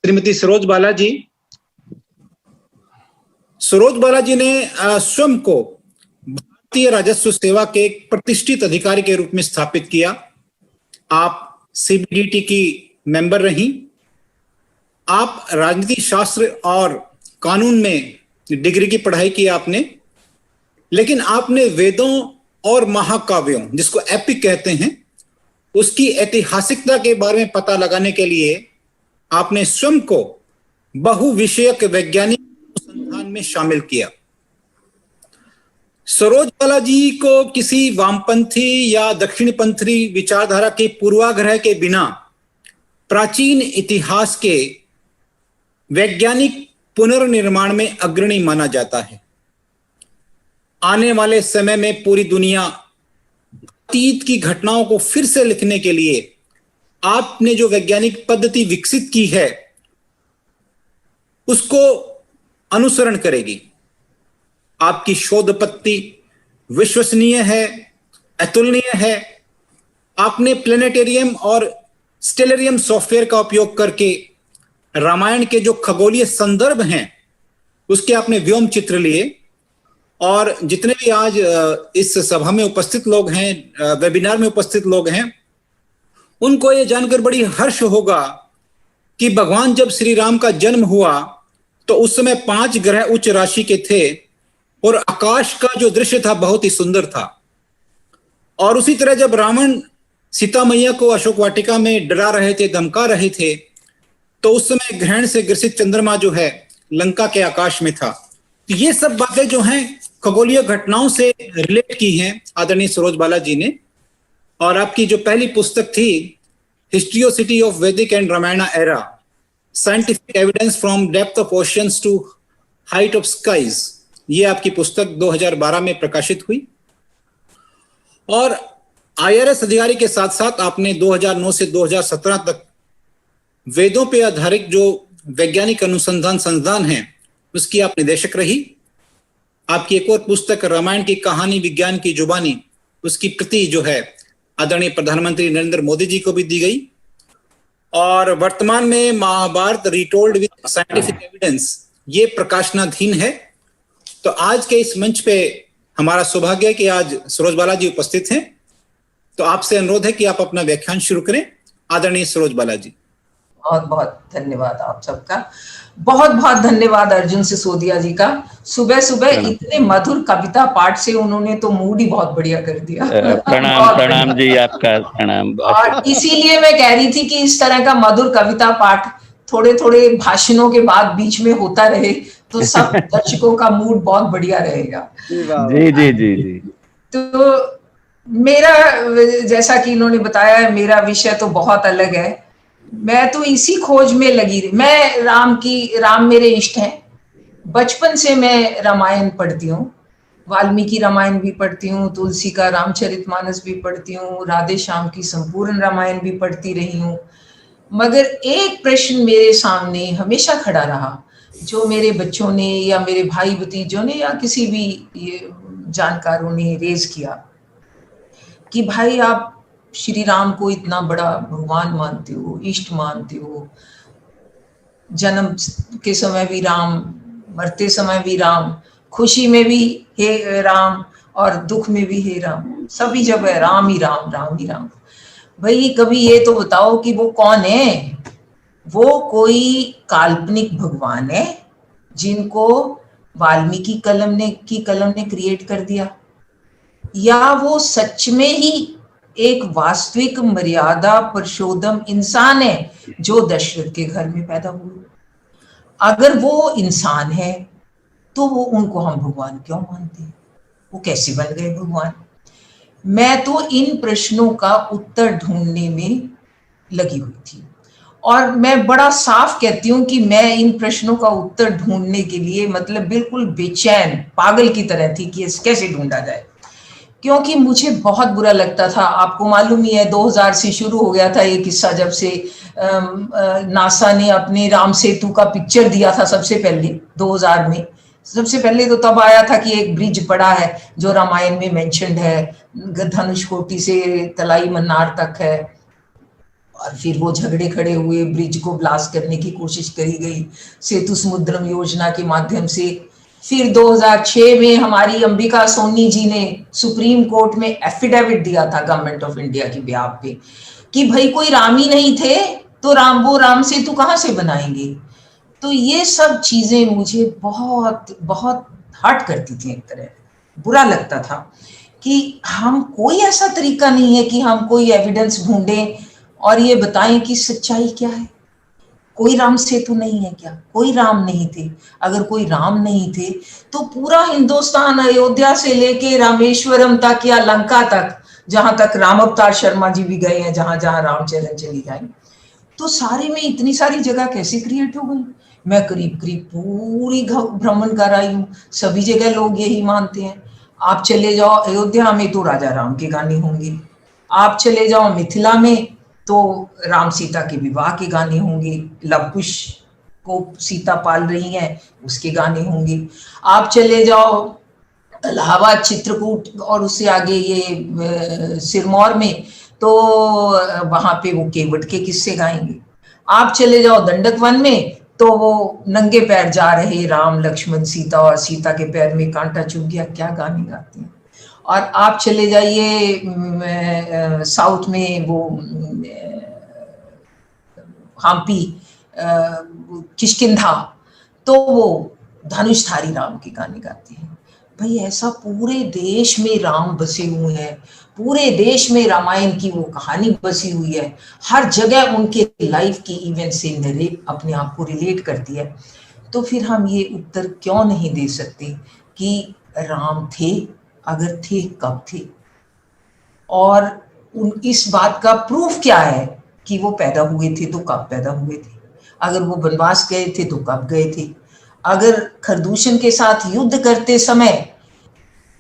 श्रीमती सरोज बालाजी ने स्वयं को भारतीय राजस्व सेवा के एक प्रतिष्ठित अधिकारी के रूप में स्थापित किया। आप सीबीडीटी की मेंबर रही। आप राजनीति शास्त्र और कानून में डिग्री की पढ़ाई की आपने, लेकिन आपने वेदों और महाकाव्यों, जिसको एपिक कहते हैं, उसकी ऐतिहासिकता के बारे में पता लगाने के लिए आपने स्वयं को बहुविषयक वैज्ञानिक अनुसंधान में शामिल किया। सरोज बालाजी को किसी वामपंथी या दक्षिणपंथी विचारधारा के पूर्वाग्रह के बिना प्राचीन इतिहास के वैज्ञानिक पुनर्निर्माण में अग्रणी माना जाता है। आने वाले समय में पूरी दुनिया अतीत की घटनाओं को फिर से लिखने के लिए आपने जो वैज्ञानिक पद्धति विकसित की है उसको अनुसरण करेगी। आपकी शोध पत्ति विश्वसनीय है, अतुलनीय है। आपने प्लेनेटेरियम और स्टेलेरियम सॉफ्टवेयर का उपयोग करके रामायण के जो खगोलीय संदर्भ हैं उसके आपने व्योम चित्र लिए। और जितने भी आज इस सभा में उपस्थित लोग हैं, वेबिनार में उपस्थित लोग हैं, उनको ये जानकर बड़ी हर्ष होगा कि भगवान जब श्री राम का जन्म हुआ तो उस समय 5 ग्रह उच्च राशि के थे और आकाश का जो दृश्य था बहुत ही सुंदर था। और उसी तरह जब रावण सीता मैया को अशोक वाटिका में डरा रहे थे, धमका रहे थे, तो उस समय ग्रहण से ग्रसित चंद्रमा जो है लंका के आकाश में था। तो ये सब बातें जो हैं खगोलीय घटनाओं से रिलेट की हैं आदरणीय सरोज बालाजी ने। और आपकी जो पहली पुस्तक थी, historicity of Vedic and Ramayan era, scientific evidence from depth of oceans to height of skies, ये आपकी पुस्तक 2012 में प्रकाशित हुई। और IRS अधिकारी के साथ साथ आपने 2009 से 2017 तक वेदों पे आधारित जो वैज्ञानिक अनुसंधान संस्थान है उसकी आप निदेशक रही। आपकी एक और पुस्तक रामायण की कहानी विज्ञान की जुबानी, उसकी प्रति जो है आदरणीय प्रधानमंत्री नरेंद्र मोदी जी को भी दी गई। और वर्तमान में Mahabharat retold with scientific evidence, ये प्रकाशनाधीन है। तो आज के इस मंच पे हमारा सौभाग्य है कि आज सरोज बालाजी उपस्थित हैं। तो आपसे अनुरोध है कि आप अपना व्याख्यान शुरू करें। आदरणीय सरोज बालाजी। बहुत बहुत धन्यवाद आप सबका। बहुत बहुत धन्यवाद अर्जुन सिसोदिया जी का। सुबह सुबह इतने मधुर कविता पाठ से उन्होंने तो मूड ही बहुत बढ़िया कर दिया। प्रणाम जी, आपका प्रणाम। और इसीलिए मैं कह रही थी कि इस तरह का मधुर कविता पाठ थोड़े थोड़े भाषणों के बाद बीच में होता रहे तो सब दर्शकों का मूड बहुत बढ़िया रहेगा। जी जी जी जी। तो मेरा, जैसा कि इन्होंने बताया, मेरा विषय तो बहुत अलग है। मैं तो इसी खोज में लगी रही। मैं राम मेरे इष्ट हैं। बचपन से मैं रामायण पढ़ती हूँ, वाल्मीकि रामायण भी पढ़ती हूँ, तुलसी का रामचरितमानस भी पढ़ती हूँ, राधे श्याम की संपूर्ण रामायण भी पढ़ती रही हूँ। मगर एक प्रश्न मेरे सामने हमेशा खड़ा रहा, जो मेरे बच्चों ने या मेरे भाई भतीजों ने या किसी भी जानकारों ने रेज किया कि भाई आप श्री राम को इतना बड़ा भगवान मानते हो, इष्ट मानते हो, जन्म के समय भी राम, मरते समय भी राम, खुशी में भी हे राम और दुख में भी हे राम, सभी जगह राम ही राम, राम ही राम। भाई कभी ये तो बताओ कि वो कौन है? वो कोई काल्पनिक भगवान है जिनको वाल्मीकि कलम ने क्रिएट कर दिया, या वो सच में ही एक वास्तविक मर्यादा पुरुषोत्तम इंसान है जो दशरथ के घर में पैदा हुआ? अगर वो इंसान है तो वो उनको हम भगवान क्यों मानते हैं? वो कैसे बन गए भगवान? मैं तो इन प्रश्नों का उत्तर ढूंढने में लगी हुई थी और मैं बड़ा साफ कहती हूँ कि मैं इन प्रश्नों का उत्तर ढूंढने के लिए मतलब बिल्कुल बेचैन पागल की तरह थी कि कैसे ढूंढा जाए, क्योंकि मुझे बहुत बुरा लगता था। आपको मालूम ही है 2000 से शुरू हो गया था ये किस्सा, जब से नासा ने अपने राम सेतु का पिक्चर दिया था सबसे पहले 2000 में। सबसे पहले तो तब आया था कि एक ब्रिज पड़ा है जो रामायण में मेंशन्ड है, धनुषकोटी से तलाई मन्नार तक है। और फिर वो झगड़े खड़े हुए, ब्रिज को ब्लास्ट करने की कोशिश करी गई सेतु समुद्रम योजना के माध्यम से। फिर 2006 में हमारी अंबिका सोनी जी ने सुप्रीम कोर्ट में एफिडेविट दिया था गवर्नमेंट ऑफ इंडिया की बिहाफ पे कि भाई कोई राम ही नहीं थे तो राम सेतु कहाँ से बनाएंगे। तो ये सब चीजें मुझे बहुत बहुत हर्ट करती थी, एक तरह बुरा लगता था कि हम कोई ऐसा तरीका नहीं है कि हम कोई एविडेंस ढूंढें और ये बताएं कि सच्चाई क्या है। कोई राम सेतु नहीं है क्या? कोई राम नहीं थे? अगर कोई राम नहीं थे तो पूरा हिंदुस्तान अयोध्या से लेके रामेश्वरम तक या लंका तक, जहां तक राम अवतार शर्मा जी भी गए हैं, जहां जहां रामचरण चली जाए, तो सारे में इतनी सारी जगह कैसे क्रिएट हो गई? मैं करीब करीब पूरी भ्रमण कर आई हूँ, सभी जगह लोग यही मानते हैं। आप चले जाओ अयोध्या में तो राजा राम के गाने होंगे, आप चले जाओ मिथिला में तो राम सीता के विवाह के गाने होंगे, लव कुश को सीता पाल रही हैं उसके गाने होंगे। आप चले जाओ इलाहाबाद चित्रकूट और उससे आगे ये सिरमौर में तो वहां पे वो केवट के किस्से गाएंगे। आप चले जाओ दंडक वन में तो वो नंगे पैर जा रहे राम लक्ष्मण सीता और सीता के पैर में कांटा चुभ गया, क्या गाने गाते हैं। और आप चले जाइए साउथ में वो हम्पी किष्किंधा तो वो धनुषधारी राम के गाने गाते हैं। भाई ऐसा पूरे देश में राम बसे हुए हैं, पूरे देश में रामायण की वो कहानी बसी हुई है, हर जगह उनके लाइफ की इवेंट से नरेट अपने आप को रिलेट करती है। तो फिर हम ये उत्तर क्यों नहीं दे सकते कि राम थे? अगर थे कब थे? और इस बात का प्रूफ क्या है कि वो पैदा हुए थे तो कब पैदा हुए थे? अगर वो वनवास गए थे तो कब गए थे? अगर खरदूषण के साथ युद्ध करते समय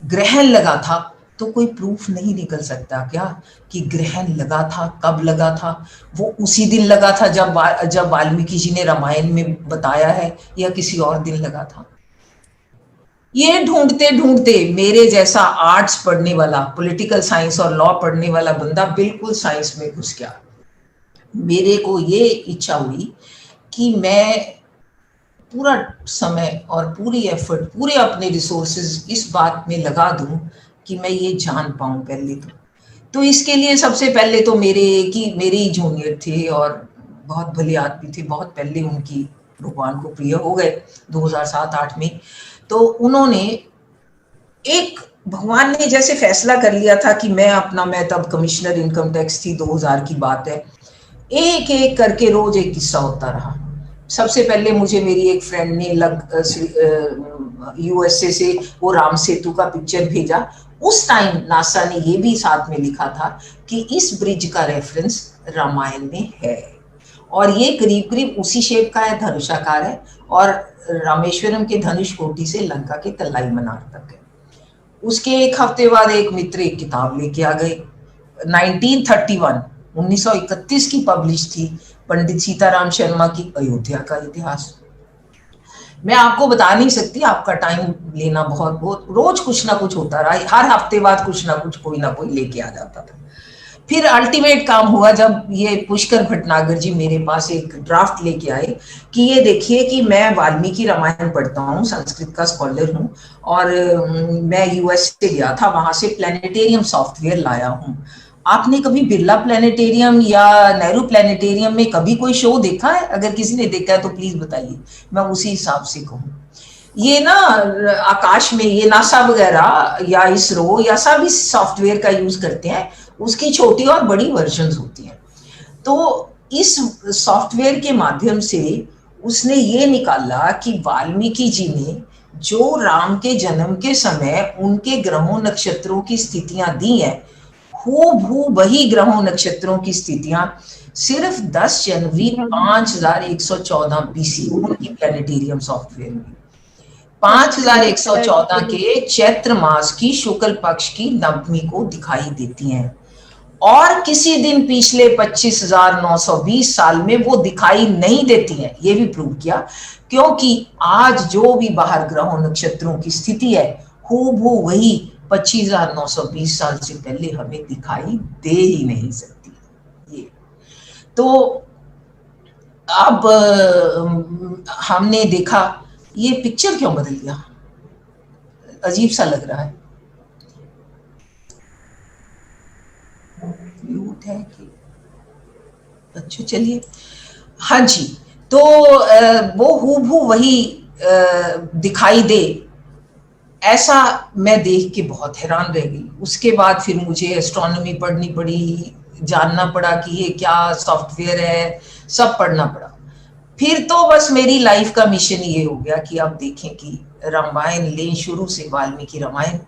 ग्रहण लगा था तो कोई प्रूफ नहीं निकल सकता क्या कि ग्रहण लगा था, कब लगा था? वो उसी दिन लगा था जब वाल्मीकि जी ने रामायण में बताया है, या किसी और दिन लगा था? ये ढूंढते ढूंढते मेरे जैसा आर्ट्स पढ़ने वाला, पॉलिटिकल साइंस और लॉ पढ़ने वाला बंदा बिल्कुल साइंस में घुस गया। मेरे को ये इच्छा हुई कि मैं पूरा समय और पूरी एफर्ट, पूरे अपने रिसोर्सेज इस बात में लगा दूं कि मैं ये जान पाऊं पहले तो इसके लिए सबसे पहले तो मेरे ही जूनियर थे और बहुत भले आदमी थे, बहुत पहले उनकी भगवान को प्रिय हो गए 2007-8 में। तो उन्होंने भगवान ने जैसे फैसला कर लिया था कि मैं तब कमिश्नर इनकम टैक्स थी, 2000 की बात है, एक एक करके रोज एक किस्सा होता रहा। सबसे पहले मुझे मेरी एक फ्रेंड ने यूएसए से वो राम सेतु का पिक्चर भेजा। उस टाइम नासा ने ये भी साथ में लिखा था कि इस ब्रिज का रेफरेंस रामायण में है और ये करीब करीब उसी शेप का है, धनुषाकार है और रामेश्वरम के धनुष कोटि से लंका के तलाई मनार तक है। उसके एक हफ्ते बाद एक मित्र एक किताब लेके आ गए, 1931 की पब्लिश थी, पंडित सीताराम शर्मा की अयोध्या का इतिहास। मैं आपको बता नहीं सकती, आपका टाइम लेना बहुत रोज कुछ ना कुछ होता रहा, हर हफ्ते बाद कुछ ना कुछ कोई ना कोई लेके आ जाता था। फिर अल्टीमेट काम हुआ जब ये पुष्कर भटनागर जी मेरे पास एक ड्राफ्ट लेके आए कि ये देखिए कि मैं वाल्मीकि रामायण पढ़ता हूँ, संस्कृत का स्कॉलर हूँ और मैं यूएस से गया था, वहां से प्लानिटेरियम सॉफ्टवेयर लाया हूँ। आपने कभी बिरला प्लानिटेरियम या नेहरू प्लानिटेरियम में कभी कोई शो देखा है? अगर किसी ने देखा है तो प्लीज बताइए, मैं उसी हिसाब से कहूँ। ये ना आकाश में ये नासा वगैरह या इसरो या सब इस सॉफ्टवेयर का यूज करते हैं, उसकी छोटी और बड़ी वर्जन्स होती हैं। तो इस सॉफ्टवेयर के माध्यम से उसने ये निकाला कि वाल्मीकि जी ने जो राम के जन्म के समय उनके ग्रहों नक्षत्रों की स्थितियां दी हैं, हूबहू वही ग्रहों नक्षत्रों की स्थितियां सिर्फ 10 जनवरी 5114 बीसी उनकी प्लानिटेरियम सॉफ्टवेयर में 5114 के चैत्र मास की शुक्ल पक्ष की नवमी को दिखाई देती हैं और किसी दिन पिछले 25,920 साल में वो दिखाई नहीं देती हैं। ये भी प्रूव किया क्योंकि आज जो भी बाहर ग्रहों नक्षत्रों की स्थिति है हूबहू वही 25,920 साल से पहले हमें दिखाई दे ही नहीं सकती। ये तो अब हमने देखा ये पिक्चर क्यों बदल गया, अजीब सा लग रहा है। म्यूट है कि अच्छा, चलिए। हाँ जी, तो वो हूबहू वही दिखाई दे, ऐसा मैं देख के बहुत हैरान रह गई। उसके बाद फिर मुझे एस्ट्रोनॉमी पढ़नी पड़ी, जानना पड़ा कि ये क्या सॉफ्टवेयर है, सब पढ़ना पड़ा। फिर तो बस मेरी लाइफ का मिशन ये हो गया कि अब देखें कि रामायण लें शुरू से, वाल्मीकि रामायण,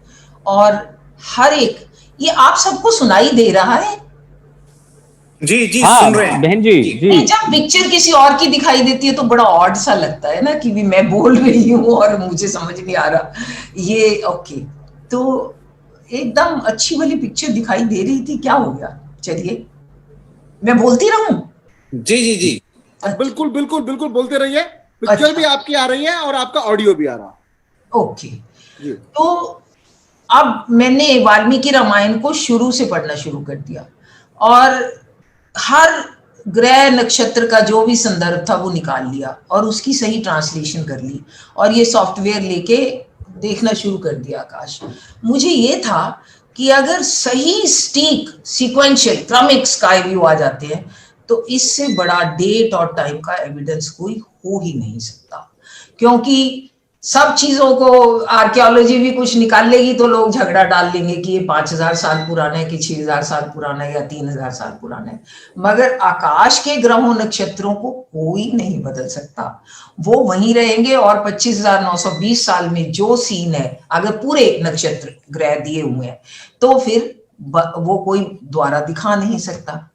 और हर एक, ये आप सबको सुनाई दे रहा है? जी जी, हाँ सुन रहे हैं बहन जी, जी। जब पिक्चर किसी और की दिखाई देती है तो बड़ा ऑड सा लगता है ना, कि भी मैं बोल रही हूँ और मुझे समझ नहीं आ रहा ये। ओके, तो एकदम अच्छी वाली पिक्चर दिखाई दे रही थी, क्या हो गया? चलिए मैं बोलती रहूं? जी जी जी, बिल्कुल बिल्कुल बिल्कुल बोलते रहिए। पिक्चर भी आपकी आ रही है और आपका ऑडियो भी आ रहा है। ओके, तो अब मैंने वाल्मीकि रामायण को शुरू से पढ़ना शुरू कर दिया, और हर ग्रह नक्षत्र का जो भी संदर्भ था वो निकाल लिया और उसकी सही ट्रांसलेशन कर ली, और ये सॉफ्टवेयर लेके देखना शुरू कर दिया आकाश। मुझे ये था कि अगर सही स्टीक सीक्वेंशियल क्रमिक स्काई व्यू आ जाते हैं तो इससे बड़ा डेट और टाइम का एविडेंस कोई हो ही नहीं सकता, क्योंकि सब चीजों को आर्कियोलॉजी भी कुछ निकाल लेगी तो लोग झगड़ा डाल लेंगे कि ये 5000 साल पुराना है कि 6000 साल पुराना है या 3000 साल पुराना है, मगर आकाश के ग्रहों नक्षत्रों को कोई नहीं बदल सकता, वो वहीं रहेंगे। और 25,920 साल में जो सीन है, अगर पूरे नक्षत्र ग्रह दिए हुए हैं तो फिर वो कोई द्वारा दिखा नहीं सकता।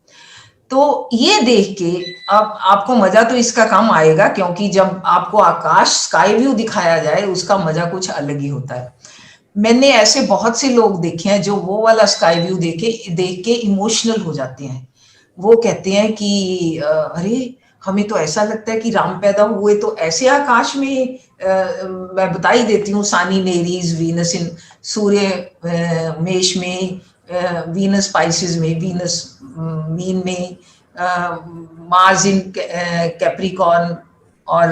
तो ये देख के अब आपको मजा तो इसका कम आएगा, क्योंकि जब आपको आकाश स्काई व्यू दिखाया जाए उसका मजा कुछ अलग ही होता है। मैंने ऐसे बहुत से लोग देखे हैं जो वो वाला स्काई व्यू देख के इमोशनल हो जाते हैं। वो कहते हैं कि अरे हमें तो ऐसा लगता है कि राम पैदा हुए तो ऐसे आकाश में, मैं बता ही देती हूँ, सानी नेरीज, वीनस इन सूर्य मेष में, वीनस स्पाइसेस में, वीनस मीन में, मार्स इन कैप्रिकॉर्न और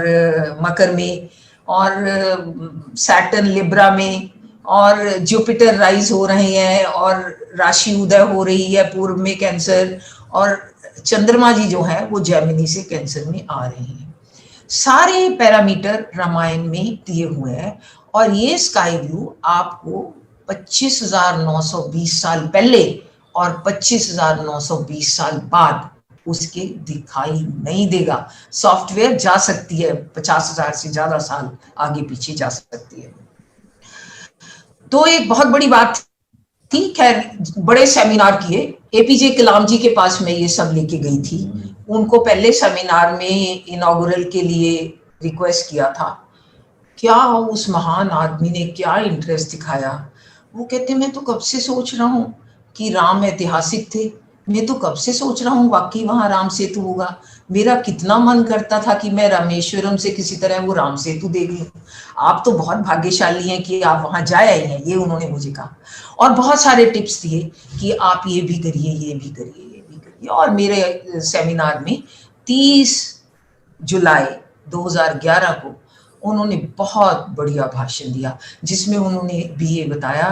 मकर में, और सैटर्न लिब्रा में, और जुपिटर राइज हो रहे हैं और राशि उदय हो रही है पूर्व में कैंसर, और चंद्रमा जी जो है वो जैमिनी से कैंसर में आ रहे हैं। सारे पैरामीटर रामायण में दिए हुए हैं, और ये स्काई व्यू आपको 25,920 साल पहले और 25,920 साल बाद उसके दिखाई नहीं देगा। सॉफ्टवेयर जा सकती है 50,000 से ज्यादा साल आगे पीछे जा सकती है। तो एक बहुत बड़ी बात थी। खैर, बड़े सेमिनार किए, एपीजे कलाम जी के पास मैं ये सब लेके गई थी। उनको पहले सेमिनार में इनॉग्रल के लिए रिक्वेस्ट किया था। क्या उस महान आदमी ने क्या इंटरेस्ट दिखाया। वो कहते मैं तो कब से सोच रहा हूँ कि राम ऐतिहासिक थे, मैं तो कब से सोच रहा हूँ वाकई वहां राम सेतु होगा। मेरा कितना मन करता था कि मैं रामेश्वरम से किसी तरह वो राम सेतु देख लूं। आप तो बहुत भाग्यशाली हैं कि आप वहां जाए आए हैं, ये उन्होंने मुझे कहा। और बहुत सारे टिप्स दिए कि आप ये भी करिए, ये भी करिए, ये भी करिए। और मेरे सेमिनार में 30 जुलाई 2011 को उन्होंने बहुत बढ़िया भाषण दिया, जिसमें उन्होंने भी ये बताया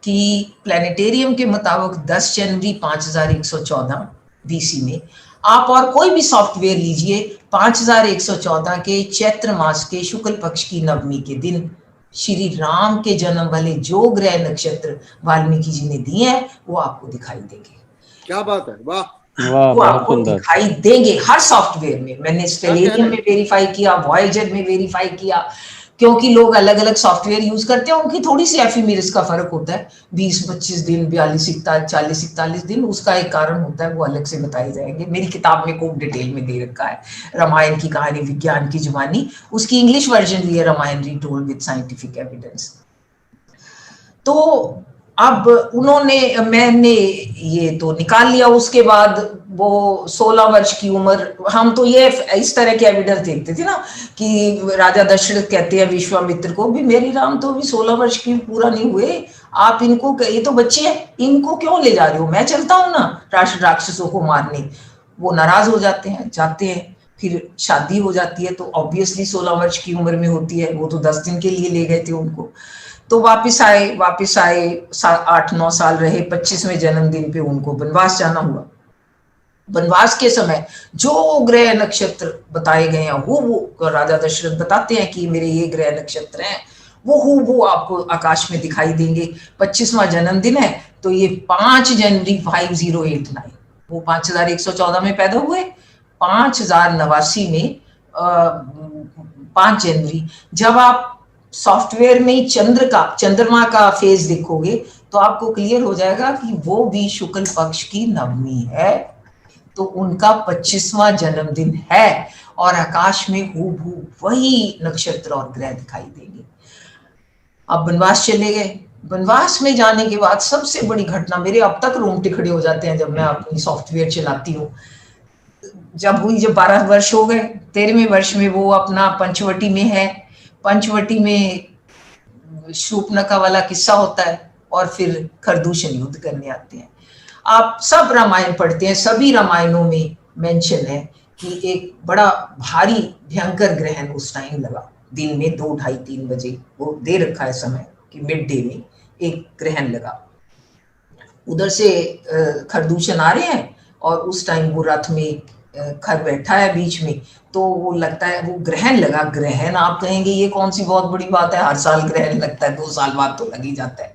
कि प्लानिटेरियम के मुताबिक 10 जनवरी 5114 बीसी में आप और कोई भी सॉफ्टवेयर लीजिए, 5114 के चैत्र मास के शुक्ल पक्ष की नवमी के दिन श्री राम के जन्म वाले जो ग्रह नक्षत्र वाल्मीकि जी ने दिए हैं वो आपको दिखाई देंगे। क्या बात है, वाह वो आपको दिखाई देंगे हर सॉफ्टवेयर में। मैंने स्टेलेरियम में वेरीफाई किया, वॉयेजर में वेरीफाई किया, क्योंकि लोग अलग अलग सॉफ्टवेयर यूज करते हैं, उनकी थोड़ी सी एफिमेरिस का फर्क होता है, 20-25 दिन, 42-41 दिन। उसका एक कारण होता है, वो अलग से बताए जाएंगे। मेरी किताब में खूब डिटेल में दे रखा है रामायण की कहानी विज्ञान की जुबानी। उसकी इंग्लिश वर्जन भी है, रामायण रीटोल्ड विद साइंटिफिक एविडेंस। तो अब मैंने ये तो निकाल लिया। उसके बाद वो 16 वर्ष की उम्र, हम तो ये इस तरह के एविडेंस देखते थे ना कि राजा दशरथ कहते हैं विश्वामित्र को भी, मेरी राम तो अभी 16 वर्ष की पूरा नहीं हुए, आप इनको, ये तो बच्चे हैं, इनको क्यों ले जा रहे हो, मैं चलता हूँ ना राक्षसों को मारने। वो नाराज हो जाते हैं, जाते हैं, फिर शादी हो जाती है तो ऑब्वियसली 16 वर्ष की उम्र में होती है, वो तो 10 दिन के लिए ले गए थे उनको, तो वापस आए 8-9 साल रहे, 25वें जन्मदिन पे उनको वनवास जाना हुआ। वनवास के समय जो ग्रह नक्षत्र बताए गए हैं वो राजा दशरथ बताते हैं कि मेरे ये ग्रह नक्षत्र हैं, वो आपको आकाश में दिखाई देंगे। 25वां जन्मदिन है तो ये 5 जनवरी 5089, वो 5114 में पैदा हुए, 5089 में 5 जनवरी। जब आप सॉफ्टवेयर में चंद्रमा का फेज देखोगे तो आपको क्लियर हो जाएगा कि वो भी शुक्ल पक्ष की नवमी है, तो उनका 25वां जन्मदिन है और आकाश में हूबहू वही नक्षत्र और ग्रह दिखाई देंगे। अब वनवास चले गए। वनवास में जाने के बाद सबसे बड़ी घटना, मेरे अब तक रोंगटे खड़े हो जाते हैं जब मैं अपनी सॉफ्टवेयर चलाती हूँ, जब 12 वर्ष हो गए, 13वें वर्ष में वो अपना पंचवटी में है, पंचवटी में शूर्पणखा वाला किस्सा होता है और फिर खरदूषण युद्ध करने आते हैं। आप सब रामायण पढ़ते हैं, सभी रामायणों में मेंशन है कि एक बड़ा भारी भयंकर ग्रहण उस टाइम लगा, दिन में 2, 2:30, 3 बजे, वो दे रखा है समय कि मिड डे में एक ग्रहण लगा। उधर से खरदूषण आ रहे हैं और उस टाइम वो रथ में खर बैठा है बीच में, तो वो लगता है वो ग्रहण लगा। ग्रहण आप कहेंगे ये कौन सी बहुत बड़ी बात है, हर साल ग्रहण लगता है, 2 साल बाद तो लग ही जाता है,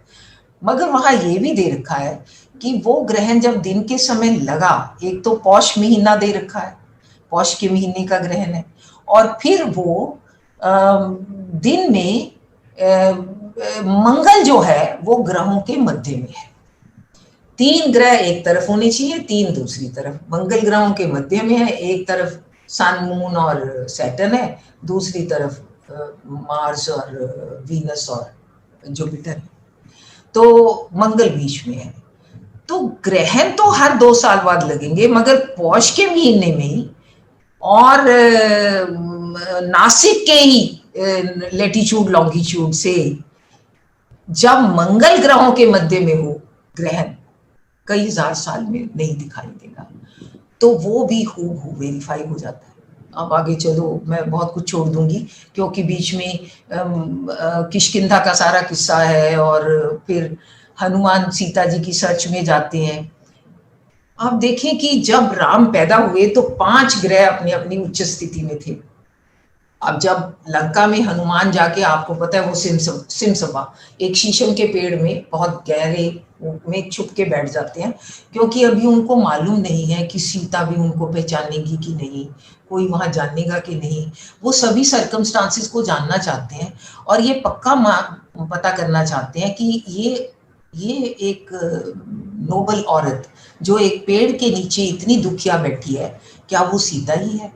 मगर वहां ये भी दे रखा है कि वो ग्रहण जब दिन के समय लगा, एक तो पौष महीना दे रखा है, पौष के महीने का ग्रहण है, और फिर वो दिन में मंगल जो है वो ग्रहों के मध्य में है। 3 ग्रह एक तरफ होने चाहिए, 3 दूसरी तरफ। मंगल ग्रहों के मध्य में है, एक तरफ सन, मून और सैटर्न है, दूसरी तरफ मार्स और वीनस और जुपिटर, तो मंगल बीच में है। तो ग्रहण तो हर 2 साल बाद लगेंगे, मगर पौष के महीने में और नासिक के ही लेटीट्यूड लॉन्गिट्यूड से जब मंगल ग्रहों के मध्य में हो ग्रहण, कई हजार साल में नहीं दिखाई देगा, तो वो भी हूबहू वेरीफाई हो जाता है। अब आगे चलो, मैं बहुत कुछ छोड़ दूंगी क्योंकि बीच में किष्किंधा का सारा किस्सा है और फिर हनुमान सीता जी की सर्च में जाते हैं। आप देखें कि जब राम पैदा हुए तो 5 ग्रह अपनी अपनी उच्च स्थिति में थे। अब जब लंका में हनुमान जाके, आपको पता है वो सिमसबा एक शीशम के पेड़ में बहुत गहरे में छुप के बैठ जाते हैं, क्योंकि अभी उनको मालूम नहीं है कि सीता भी उनको पहचानेगी कि नहीं, कोई वहां जानेगा कि नहीं। वो सभी सर्कमस्टांसेस को जानना चाहते हैं और ये पक्का पता करना चाहते हैं कि ये एक नोबल औरत जो एक पेड़ के नीचे इतनी दुखिया बैठी है, क्या वो सीता ही है?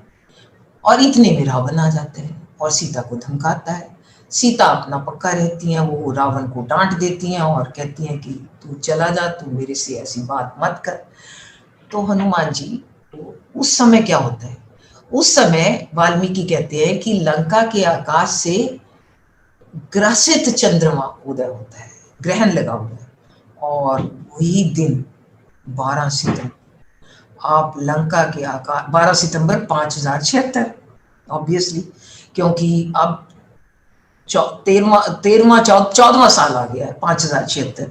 और इतने में रावण आ जाते हैं और सीता को धमकाता है। सीता अपना पक्का रहती हैं, वो रावण को डांट देती हैं और कहती हैं कि तू चला जा, तू मेरे से ऐसी बात मत कर। तो हनुमान जी, उस समय क्या होता है, उस समय वाल्मीकि कहते हैं कि लंका के आकाश से ग्रसित चंद्रमा उदय होता है, ग्रहण लगा हुआ है, और वही दिन 12 सितंबर, आप लंका के आकाश 12 सितंबर 5076, ऑब्वियसली, क्योंकि अब 14वां साल आ गया है, 5076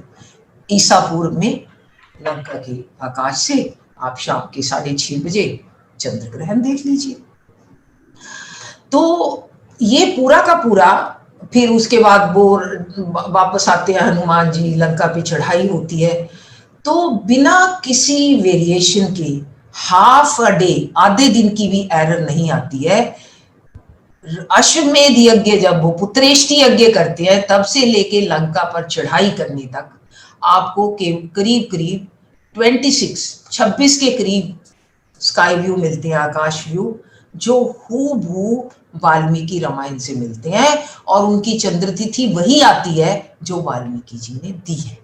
ईसा पूर्व में लंका के आकाश से आप शाम के 6:30 बजे चंद्र ग्रहण देख लीजिए। तो ये पूरा का पूरा, फिर उसके बाद वो वापस आते हैं हनुमान जी, लंका पे चढ़ाई होती है, तो बिना किसी वेरिएशन के हाफ अ डे, आधे दिन की भी एरर नहीं आती है। अश्वमेध यज्ञ जब वो पुत्रेष्टि यज्ञ करते हैं तब से लेके लंका पर चढ़ाई करने तक आपको करीब 26 के करीब स्काई व्यू मिलते हैं, आकाश व्यू, जो हूबहू वाल्मीकि रामायण से मिलते हैं, और उनकी चंद्र तिथि वही आती है जो वाल्मीकि जी ने दी है।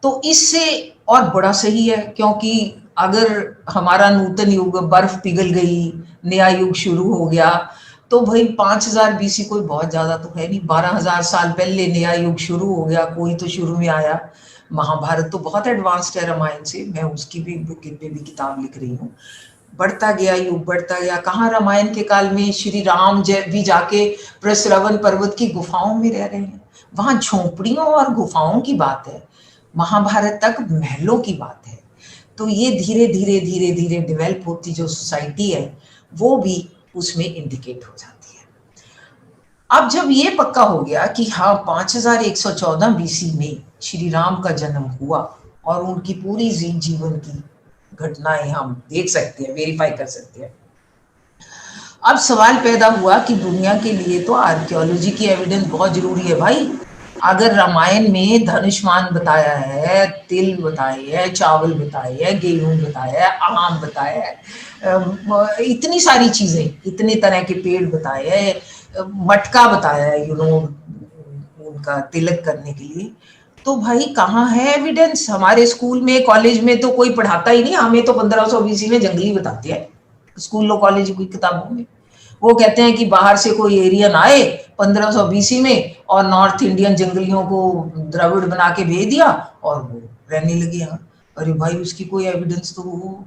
तो इससे और बड़ा सही है, क्योंकि अगर हमारा नूतन युग, बर्फ पिघल गई, नया युग शुरू हो गया, तो भाई 5000 BC कोई बहुत ज्यादा तो है नहीं, 12000 साल पहले नया युग शुरू हो गया, कोई तो शुरू में आया। महाभारत तो बहुत एडवांस्ड है रामायण से, मैं उसकी भी बुक पे भी किताब लिख रही हूँ। बढ़ता गया, युग बढ़ता गया। कहाँ रामायण के काल में श्री राम भी जाके प्रस्रवण पर्वत की गुफाओं में रह रहे हैं, वहां झोंपड़ियों और गुफाओं की बात है। महाभारत तक महलों की बात है। तो ये धीरे धीरे धीरे धीरे डेवलप होती जो सोसाइटी है वो भी उसमें इंडिकेट हो जाती है। अब जब ये पक्का हो गया कि हाँ 5114 बीसी में श्री राम का जन्म हुआ और उनकी पूरी जीवन की घटनाएं हम देख सकते हैं, वेरीफाई कर सकते हैं। अब सवाल पैदा हुआ कि दुनिया के लिए तो आर्कियोलॉजी की एविडेंस बहुत जरूरी है भाई। अगर रामायण में धनुष्मान बताया है, तिल बताए है, चावल बताए है, गेहूं बताया है, आम बताया है, इतनी सारी चीजें, इतने तरह के पेड़ बताए है, मटका बताया है उनका तिलक करने के लिए, तो भाई कहाँ है एविडेंस? हमारे स्कूल में कॉलेज में तो कोई पढ़ाता ही नहीं, हमें तो 1500 बीसी में जंगली बताते हैं स्कूलों कॉलेज की किताबों में। वो कहते हैं कि बाहर से कोई एरियन आए 1500 बीसी में और नॉर्थ इंडियन जंगलियों को द्रविड़ बना के भेज दिया और वो रहने लगे यहाँ। अरे भाई उसकी कोई एविडेंस तो हो,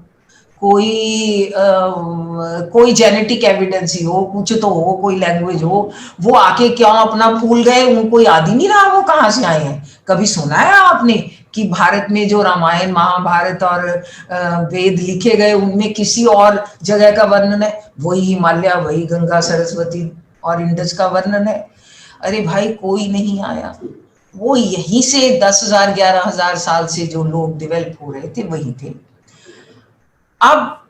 कोई जेनेटिक एविडेंस ही हो, कुछ तो हो, कोई लैंग्वेज हो। वो आके क्यों अपना भूल गए, उनको याद ही नहीं रहा वो कहाँ से आए हैं। कभी सुना है आपने कि भारत में जो रामायण महाभारत और वेद लिखे गए उनमें किसी और जगह का वर्णन है? वही हिमालय, वही गंगा सरस्वती और इंडस का वर्णन है। अरे भाई कोई नहीं आया, वो यहीं से 10,000 11,000 साल से जो लोग डेवलप हो रहे थे वही थे। अब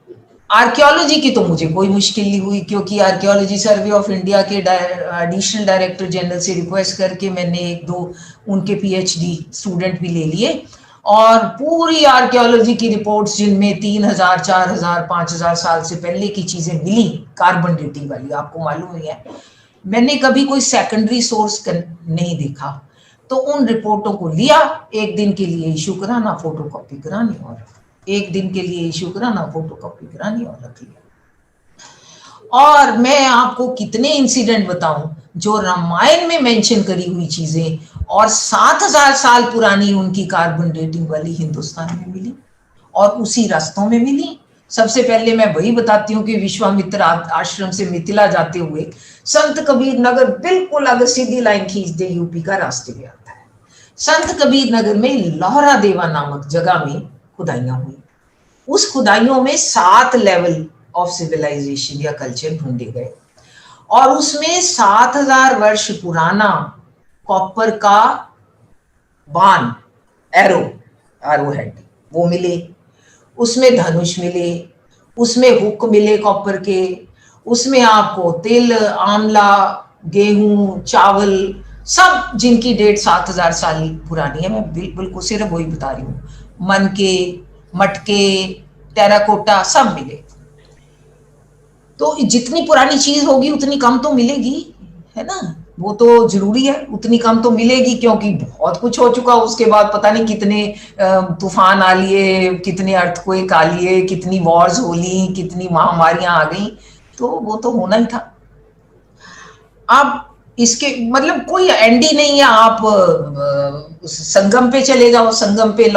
आर्कियोलॉजी की तो मुझे कोई मुश्किल नहीं हुई, क्योंकि आर्कियोलॉजी सर्वे ऑफ इंडिया के एडिशनल डायरेक्टर जनरल से रिक्वेस्ट करके मैंने 1-2 उनके पीएचडी स्टूडेंट भी ले लिए और पूरी आर्कियोलॉजी की रिपोर्ट्स जिनमें 3,000 4,000 5,000 साल से पहले की चीजें मिली, कार्बन डेटिंग वाली, आपको मालूम ही है। मैंने कभी कोई सेकेंडरी सोर्स नहीं देखा, तो उन रिपोर्टों को लिया, एक दिन के लिए इशू कराना, फोटोकॉपी करानी, और एक दिन के लिए इशू कराना, फोटोकॉपी करानी और रख लिया। और मैं आपको कितने इंसिडेंट बताऊं जो रामायण में मेंशन करी हुई चीजें और 7,000 साल पुरानी उनकी कार्बन डेटिंग वाली हिंदुस्तान में मिली और उसी रास्तों में मिली। सबसे पहले मैं वही बताती हूँ कि विश्वामित्र आश्रम से मिथिला जाते हुए संत कबीर नगर बिल्कुल अगर सीधी लाइन खींच दे यूपी का रास्ते में आता है। संत कबीर नगर में लौहरा देवा नामक जगह में खुदाइयां हुई। उस खुदाइयों में 7 लेवल ऑफ सिविलाइजेशन या कल्चर ढूंढे गए और उसमें 7,000 वर्ष पुराना कॉपर का बाण, एरो हेड वो मिले, उसमें धनुष मिले, उसमें हुक मिले कॉपर के, उसमें आपको तिल, आंवला, गेहूं, चावल, सब जिनकी डेट 7,000 साल पुरानी है। मैं बिल्कुल सिर्फ वही बता रही हूँ। मन के, मटके, टेराकोटा सब मिले। तो जितनी पुरानी चीज होगी उतनी कम तो मिलेगी, है ना, वो तो जरूरी है, उतनी कम तो मिलेगी, क्योंकि बहुत कुछ हो चुका उसके बाद। पता नहीं कितने तूफान आ लिए, कितने अर्थक्वेक आ लिए, कितनी वॉर्स हो ली, कितनी महामारियां आ गई, तो वो तो होना ही था। अब इसके मतलब कोई एंड ही नहीं है। आप संगम पे चले जाओ, संगम पे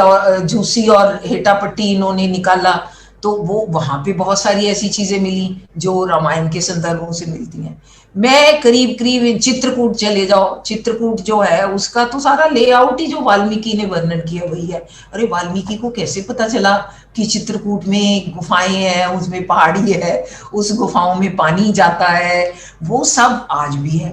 झूसी और हेटापट्टी इन्होंने निकाला, तो वो वहां पे बहुत सारी ऐसी चीजें मिली जो रामायण के संदर्भों से मिलती हैं। मैं करीब चित्रकूट चले जाओ, चित्रकूट जो है उसका तो सारा लेआउट ही जो वाल्मीकि ने वर्णन किया वही है। अरे वाल्मीकि को कैसे पता चला कि चित्रकूट में गुफाएं हैं, उसमें पहाड़ी है, उस गुफाओं में पानी जाता है, वो सब आज भी है।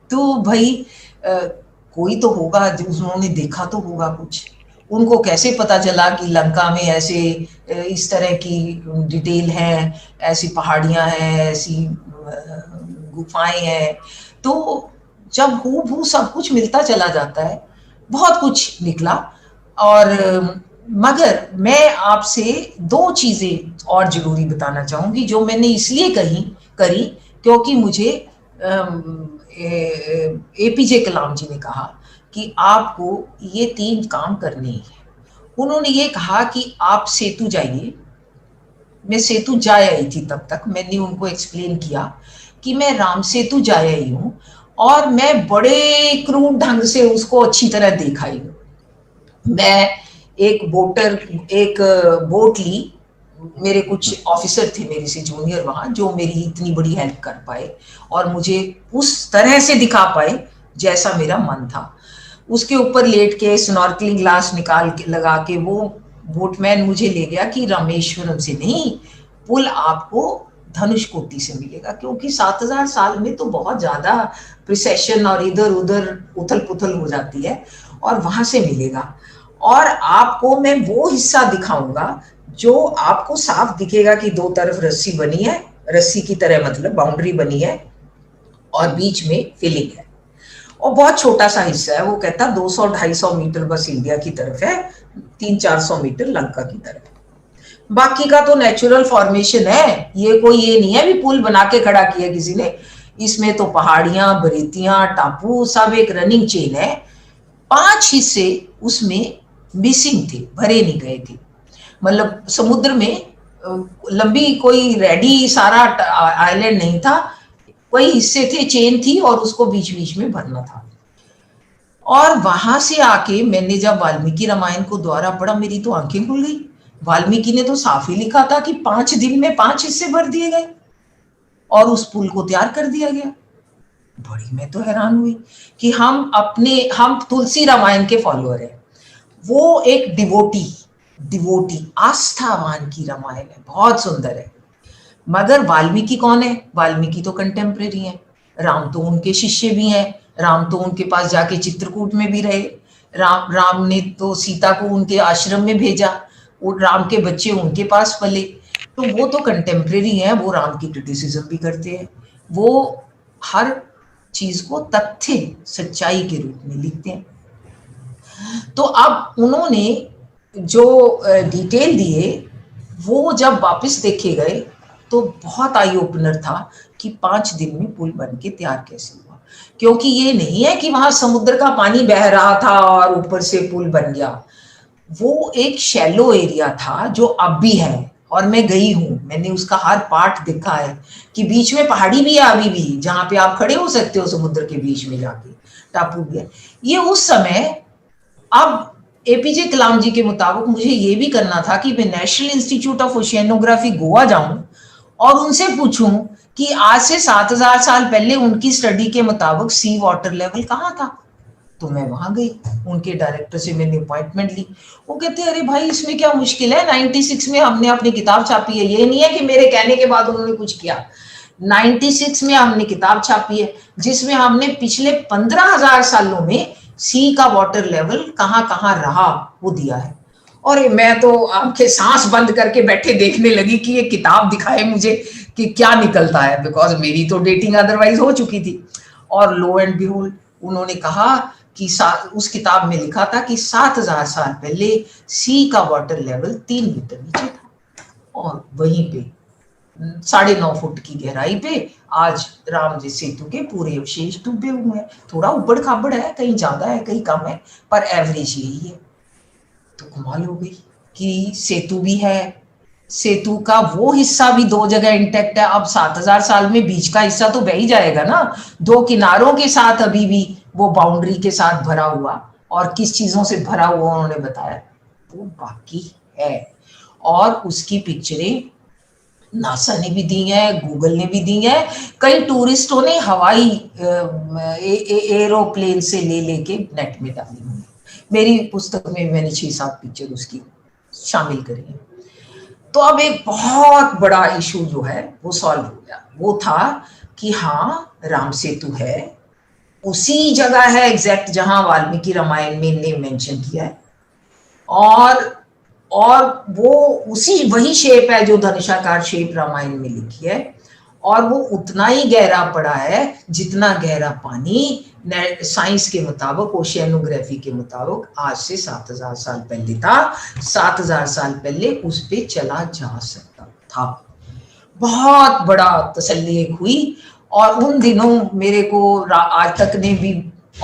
तो भाई कोई तो होगा जो उन्होंने देखा तो होगा कुछ। उनको कैसे पता चला कि लंका में ऐसे इस तरह की डिटेल है, ऐसी पहाड़ियां हैं, ऐसी गुफाएं हैं। तो जब हूबहू सब कुछ मिलता चला जाता है, बहुत कुछ निकला। और मगर मैं आपसे 2 चीजें और जरूरी बताना चाहूंगी जो मैंने इसलिए करी क्योंकि मुझे एपीजे कलाम जी ने कहा कि आपको ये 3 काम करने ही है। उन्होंने ये कहा कि आप सेतु जाइए। मैं सेतु जा आई थी, तब तक मैंने उनको एक्सप्लेन किया कि मैं राम सेतु जा आई हूँ और मैं बड़े क्रूड ढंग से उसको अच्छी तरह देखा ही हूँ। मैं एक बोट ली मेरे कुछ ऑफिसर थे मेरे से जूनियर वहां, जो मेरी इतनी बड़ी हेल्प कर पाए और मुझे उस तरह से दिखा पाए जैसा मेरा मन था। उसके ऊपर लेट के स्नॉर्कलिंग ग्लास निकाल के लगा के वो बोटमैन मुझे ले गया कि रामेश्वरम से नहीं, पुल आपको धनुषकोटी से मिलेगा, क्योंकि 7000 साल में तो बहुत ज्यादा प्रिसेशन और इधर उधर उथल पुथल हो जाती है, और वहां से मिलेगा। और आपको मैं वो हिस्सा दिखाऊंगा जो आपको साफ दिखेगा कि दो तरफ रस्सी बनी है, रस्सी की तरह मतलब बाउंड्री बनी है, और बीच में फिलिंग है, और बहुत छोटा सा हिस्सा है। वो कहता 200-250 मीटर बस इंडिया की तरफ है, 300-400 मीटर लंका की तरफ, बाकी का तो नेचुरल फॉर्मेशन है। ये कोई ये नहीं है भी पुल बना के खड़ा किया किसी ने, इसमें तो पहाड़ियां, बरेतियां, टापू सब एक रनिंग चेन है। 5 हिस्से उसमें मिसिंग थे, भरे नहीं गए थे, मतलब समुद्र में लंबी कोई रेडी सारा आइलैंड नहीं था, वही हिस्से थे, चेन थी, और उसको बीच बीच में भरना था। और वहां से आके मैंने जब वाल्मीकि रामायण को दोबारा पढ़ा, मेरी तो आंखें खुल गई। वाल्मीकि ने तो साफ ही लिखा था कि 5 दिन में 5 हिस्से भर दिए गए और उस पुल को तैयार कर दिया गया। बड़ी मैं तो हैरान हुई कि हम तुलसी रामायण के फॉलोअर हैं, वो एक डिवोटी आस्थावान की रामायण है, बहुत सुंदर है। मगर वाल्मीकि कौन है? वाल्मीकि तो कंटेम्प्रेरी है, राम तो उनके शिष्य भी हैं, राम तो उनके पास जाके चित्रकूट में भी रहे, राम ने तो सीता को उनके आश्रम में भेजा, और राम के बच्चे उनके पास पले, तो वो तो कंटेम्प्रेरी हैं, वो राम की क्रिटिसिज्म भी करते हैं, वो हर चीज को तथ्य सच्चाई के रूप में लिखते हैं। तो अब उन्होंने जो डिटेल दिए वो जब वापस देखे गए तो बहुत आई ओपनर था कि 5 दिन में पुल बन के तैयार कैसे हुआ, क्योंकि ये नहीं है कि वहां समुद्र का पानी बह रहा था और ऊपर से पुल बन गया। वो एक शैलो एरिया था जो अब भी है, और मैं गई हूँ, मैंने उसका हर पार्ट देखा है कि बीच में पहाड़ी भी है अभी भी, जहां पे आप खड़े हो सकते हो समुद्र के बीच में जाके, टापू भी है। ये उस समय, अब एपीजे कलाम जी के मुताबिक मुझे ये भी करना था कि मैं नेशनल इंस्टीट्यूट ऑफ ओशियानोग्राफी गोवा जाऊं और उनसे पूछूं कि आज से 7000 साल पहले उनकी स्टडी के मुताबिक सी वाटर लेवल कहाँ था। तो मैं वहां गई, उनके डायरेक्टर से मैंने अपॉइंटमेंट ली। वो कहते अरे भाई इसमें क्या मुश्किल है, 96 में हमने अपनी किताब छापी है, ये नहीं है कि मेरे कहने के बाद उन्होंने कुछ किया। 96 में हमने किताब छापी है जिसमें हमने पिछले 15,000 सालों में सी का वाटर लेवल कहाँ कहाँ रहा वो दिया है। और मैं तो आंखें सांस बंद करके बैठे देखने लगी कि ये किताब दिखाए मुझे कि क्या निकलता है, बिकॉज मेरी तो डेटिंग अदरवाइज हो चुकी थी। और लो एंड बिहोल्ड उन्होंने कहा कि उस किताब में लिखा था कि 7000 साल पहले सी का वाटर लेवल 3 मीटर नीचे था, और वहीं पे 9.5 फुट की गहराई पे आज राम जी सेतु के पूरे अवशेष डूबे हुए हैं। थोड़ा उबड़ खाबड़ है, कहीं ज्यादा है कहीं कम है, पर एवरेज यही है। तो कमाल हो गई कि सेतु भी है, सेतु का वो हिस्सा भी 2 जगह इंटैक्ट है। अब 7000 साल में बीच का हिस्सा तो बह ही जाएगा ना, 2 किनारों के साथ अभी भी वो बाउंड्री के साथ भरा हुआ, और किस चीजों से भरा हुआ उन्होंने बताया वो बाकी है। और उसकी पिक्चरें नासा ने भी दी है, गूगल ने भी दी है, कई टूरिस्टों ने हवाई एरोप्लेन से ले लेके नेट में डाली हुई। मेरी पुस्तक में मैंने 6-7 पिक्चर उसकी शामिल करी है। तो अब एक बहुत बड़ा इशू जो है वो सॉल्व हो गया। वो था कि हाँ राम सेतु है, उसी जगह है एग्जैक्ट जहां वाल्मीकि रामायण में ने मेंशन किया है, और वो वही शेप है जो धनुषाकार शेप रामायण में लिखी है, और वो उतना ही गहरा पड़ा है जितना गहरा पानी साइंस के मुताबिक, ओशियानोग्राफी के मुताबिक आज से 7000 साल पहले था। 7000 साल पहले उस पे चला जा सकता था। बहुत बड़ा तसल्ली हुई। और उन दिनों मेरे को आज तक ने भी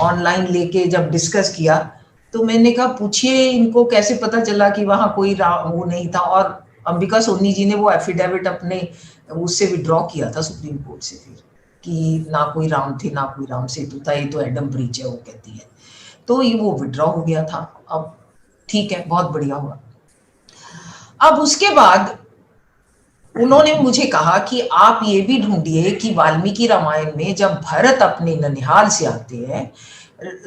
ऑनलाइन लेके जब डिस्कस किया तो मैंने कहा पूछिए इनको कैसे पता चला कि वहां कोई वो नहीं था। और अंबिका सोनी जी ने वो एफिडेविट अपने उससे विड्रॉ किया था सुप्रीम कोर्ट से, फिर कि ना कोई राम थे ना कोई राम सेतु था, ये तो एडम ब्रीच है वो कहती है। तो ये वो विड्रॉ हो गया था। अब ठीक है, बहुत बढ़िया हुआ। अब उसके बाद उन्होंने मुझे कहा कि आप ये भी ढूंढिए कि वाल्मीकि रामायण में जब भरत अपने ननिहाल से आते हैं,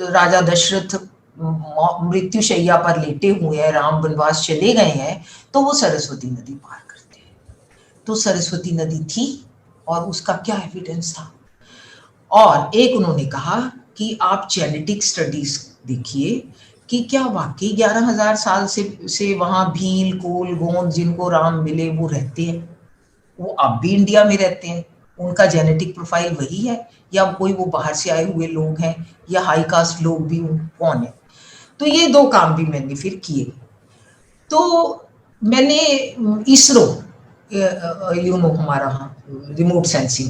राजा दशरथ मृत्युशैया पर लेटे हुए हैं, राम वनवास चले गए हैं, तो वो सरस्वती नदी पार करते हैं। तो सरस्वती नदी थी और उसका क्या एविडेंस था। और एक उन्होंने कहा कि आप जेनेटिक स्टडीज देखिए कि क्या वाकई 11,000 साल से वहां भील, कोल, गोंद जिनको राम मिले वो रहते हैं, वो अब भी इंडिया में रहते हैं, उनका जेनेटिक प्रोफाइल वही है, या कोई वो बाहर से आए हुए लोग हैं, या हाई कास्ट लोग भी कौन है। तो ये दो काम भी मैंने फिर किए। तो मैंने इसरो हमारा रिमोट सेंसिंग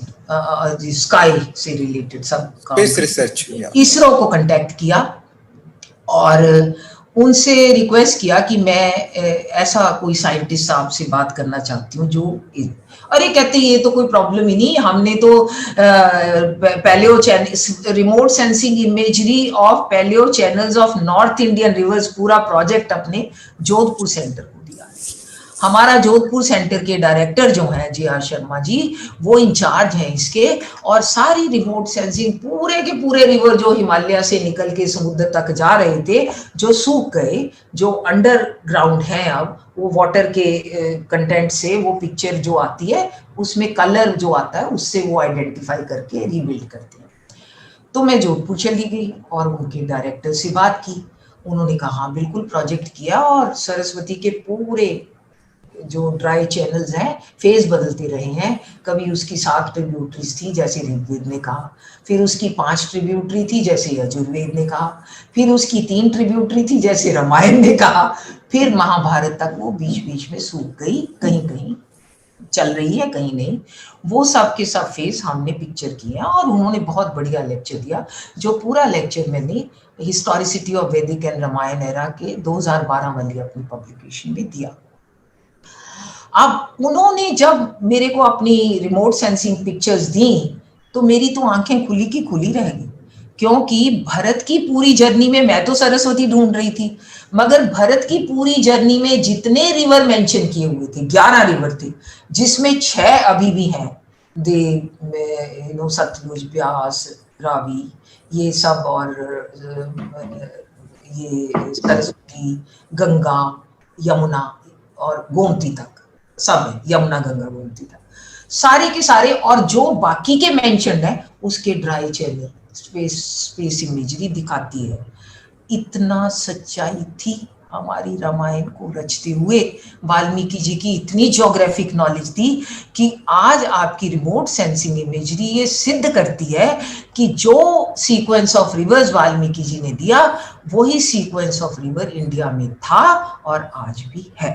स्काई से रिलेटेड सब काम, स्पेस रिसर्च, इसरो को कांटेक्ट किया और उनसे रिक्वेस्ट किया कि मैं ऐसा कोई साइंटिस्ट साहब से बात करना चाहती हूँ जो, अरे कहते ये तो कोई प्रॉब्लम ही नहीं, हमने तो paleo remote sensing imagery of paleo channels of north Indian rivers पूरा प्रोजेक्ट अपने जोधपुर सेंटर को दिया है। हमारा जोधपुर सेंटर के डायरेक्टर जो हैं JR शर्मा जी, वो इंचार्ज हैं इसके, और सारी रिमोट सेंसिंग पूरे के पूरे रिवर जो हिमालय से निकल के समुद्र तक जा रहे थे, जो सूख गए, जो अंडरग्राउंड हैं, अब वो वाटर के कंटेंट से वो पिक्चर जो आती है उसमें कलर जो आता है उससे वो आइडेंटिफाई करके रीबिल्ड करते हैं। तो मैं जोधपुर चली गई और उनके डायरेक्टर से बात की। उन्होंने कहा हाँ बिल्कुल, प्रोजेक्ट किया और सरस्वती के पूरे जो ड्राई चैनल्स हैं फेज बदलते रहे हैं। कभी उसकी 7 ट्रिब्यूटरीज थी जैसे ऋग्वेद ने कहा, फिर उसकी 5 ट्रिब्यूटरी थी जैसे यजुर्वेद ने कहा, फिर उसकी 3 ट्रिब्यूटरी थी जैसे रामायण ने कहा, फिर महाभारत तक वो बीच बीच में सूख गई, कहीं कहीं चल रही है कहीं नहीं। वो सब के सब फेज हमने पिक्चर किए हैं और उन्होंने बहुत बढ़िया लेक्चर दिया, जो पूरा लेक्चर मैंने historicity of Vedic and Ramayan era के 2012 वाली अपनी पब्लिकेशन में दिया। अब उन्होंने जब मेरे को अपनी रिमोट सेंसिंग पिक्चर्स दी तो मेरी तो आंखें खुली की खुली रह गई, क्योंकि भरत की पूरी जर्नी में मैं तो सरस्वती ढूंढ रही थी, मगर भरत की पूरी जर्नी में जितने रिवर मेंशन किए हुए थे 11 रिवर थे, जिसमें 6 अभी भी हैं, सतलुज, ब्यास, रावी, ये सब, और ये सरस्वती, गंगा, यमुना और गोमती तक सब है, यमुना, गंगा, गोमती तक सारे के सारे, और जो बाकी के मेंशन है उसके ड्राई चैनल स्पेस इमेजरी दिखाती है। इतना सच्चाई थी हमारी रामायण को रचते हुए, वाल्मीकि जी की इतनी ज्योग्राफिक नॉलेज थी कि आज आपकी रिमोट सेंसिंग इमेजरी ये सिद्ध करती है कि जो sequence of reverse Valmiki ji ने दिया वही सीक्वेंस ऑफ रिवर इंडिया में था और आज भी है।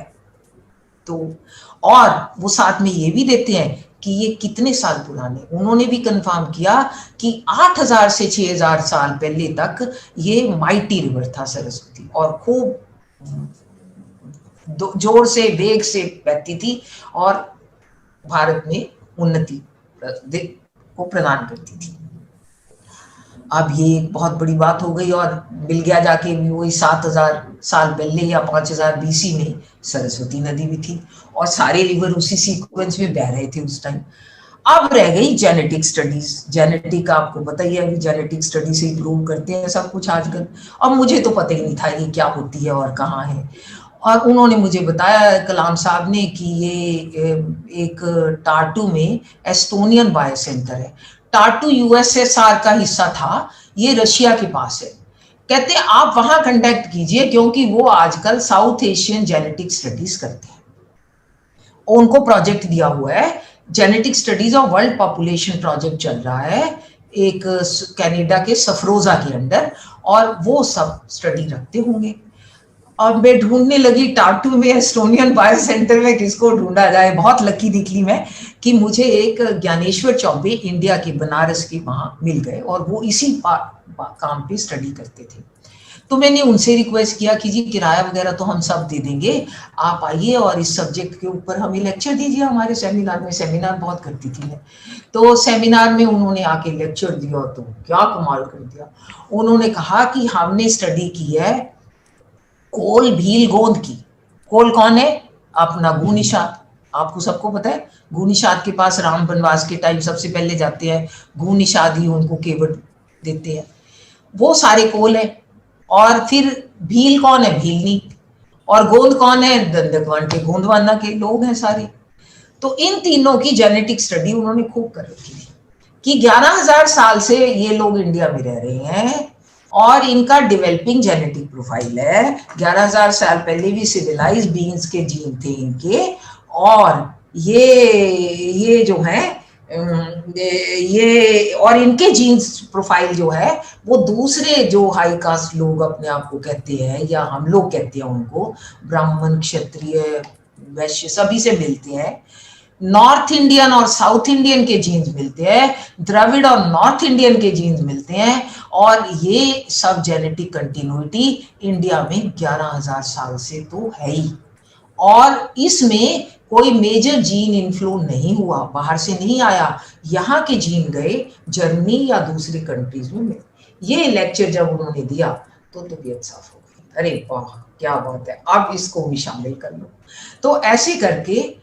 तो और वो साथ में ये भी देते हैं कि ये कितने साल पुराने, उन्होंने भी कंफर्म किया कि 8,000 से 6,000 साल पहले तक ये माइटी रिवर था सरस्वती, और खूब जोर से वेग से बहती थी और भारत में उन्नति को प्रदान करती थी। अब ये बहुत बड़ी बात हो गई और मिल गया जाके भी वही 7,000 साल पहले या 5,000 BC में सरस्वती नदी भी थी और सारे रिवर उसी सीक्वेंस में बह रहे थे उस टाइम। अब रह गई जेनेटिक स्टडीज। जेनेटिक आपको पता ही है कि जेनेटिक स्टडी से ही प्रूव करते हैं सब कुछ आजकल। अब मुझे तो पता ही नहीं था ये क्या होती है और कहाँ है, और उन्होंने मुझे बताया कलाम साहब ने कि ये एक टार्टू में एस्टोनियन बायो सेंटर है। टार्टू USSR का हिस्सा था, ये रशिया के पास है। कहते हैं आप वहां कंटेक्ट कीजिए क्योंकि वो आजकल साउथ एशियन जेनेटिक स्टडीज करते हैं। उनको प्रोजेक्ट दिया हुआ है, genetic studies of world population project चल रहा है एक कनाडा के सफरोजा के अंडर, और वो सब स्टडी रखते होंगे। और मैं ढूंढने लगी टार्टू में एस्टोनियन बायो सेंटर में किसको ढूंढा जाए। बहुत लकी निकली मैं कि मुझे एक ज्ञानेश्वर चौबे इंडिया के बनारस के वहां मिल गए और वो इसी काम पे स्टडी करते थे। तो मैंने उनसे रिक्वेस्ट किया कि जी किराया वगैरह तो हम सब दे देंगे, आप आइए और इस सब्जेक्ट के ऊपर हमें लेक्चर दीजिए हमारे सेमिनार में। सेमिनार बहुत करती थी मैं, तो सेमिनार में उन्होंने आके लेक्चर दिया तो क्या कमाल कर दिया। उन्होंने कहा कि हमने स्टडी की है कोल, भील, गोंद की। कोल कौन है? अपना गु निषाद, आपको सबको पता है, गु निषाद के पास राम वनवास के टाइम सबसे पहले जाते हैं, गु निषाद ही उनको केवट देते हैं, वो सारे कोल है। और फिर भील कौन है? भीलनी। और गोंद कौन है? दंडकवान के, गोंदवाना के लोग हैं सारे। तो इन तीनों की जेनेटिक स्टडी उन्होंने खूब कर रखी थी कि 11,000 साल से ये लोग इंडिया में रह रहे हैं और इनका डेवलपिंग जेनेटिक प्रोफाइल है। 11,000 साल पहले भी सिविलाइज बीइंग्स के जीन थे इनके, और ये जो है ये और इनके जीन्स प्रोफाइल जो है वो दूसरे जो हाई कास्ट लोग अपने आप को कहते हैं, या हम लोग कहते हैं उनको, ब्राह्मण, क्षत्रिय, वैश्य, सभी से मिलते हैं। नॉर्थ इंडियन और साउथ इंडियन के जीन्स मिलते हैं, द्रविड़ और नॉर्थ इंडियन के जीन्स मिलते हैं, और ये सब जेनेटिक कंटिन्यूटी इंडिया में 11,000 साल से तो है ही। और इसमें कोई मेजर जीन इन्फ्लो नहीं हुआ, बाहर से नहीं आया, यहाँ के जीन गए जर्मनी या दूसरी कंट्रीज में। ये लेक्चर जब उन्होंने दिया तो तबीयत साफ हो गई, अरे वाह क्या बात है, अब इसको भी शामिल कर लो। तो ऐसे करके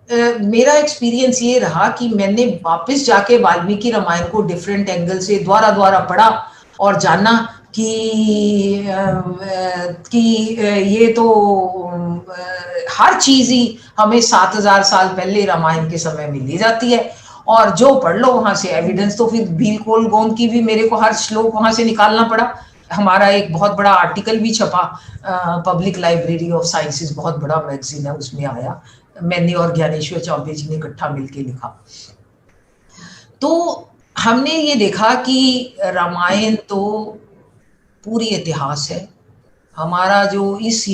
मेरा एक्सपीरियंस ये रहा कि मैंने वापस जाके वाल्मीकि रामायण को डिफरेंट एंगल से द्वारा पढ़ा और जाना कि ये तो हर चीज ही हमें 7,000 साल पहले रामायण के समय में ली जाती है, और जो पढ़ लो वहां से एविडेंस। तो फिर भीलकोल गोंद की भी मेरे को हर श्लोक वहां से निकालना पड़ा। हमारा एक बहुत बड़ा आर्टिकल भी छपा, पब्लिक लाइब्रेरी ऑफ साइंसेस, बहुत बड़ा मैगजीन है, उसमें आया, मैंने और ज्ञानेश्वर चौबे जी ने इकट्ठा मिलके लिखा। तो हमने ये देखा कि रामायण तो पूरी इतिहास है हमारा। जो इस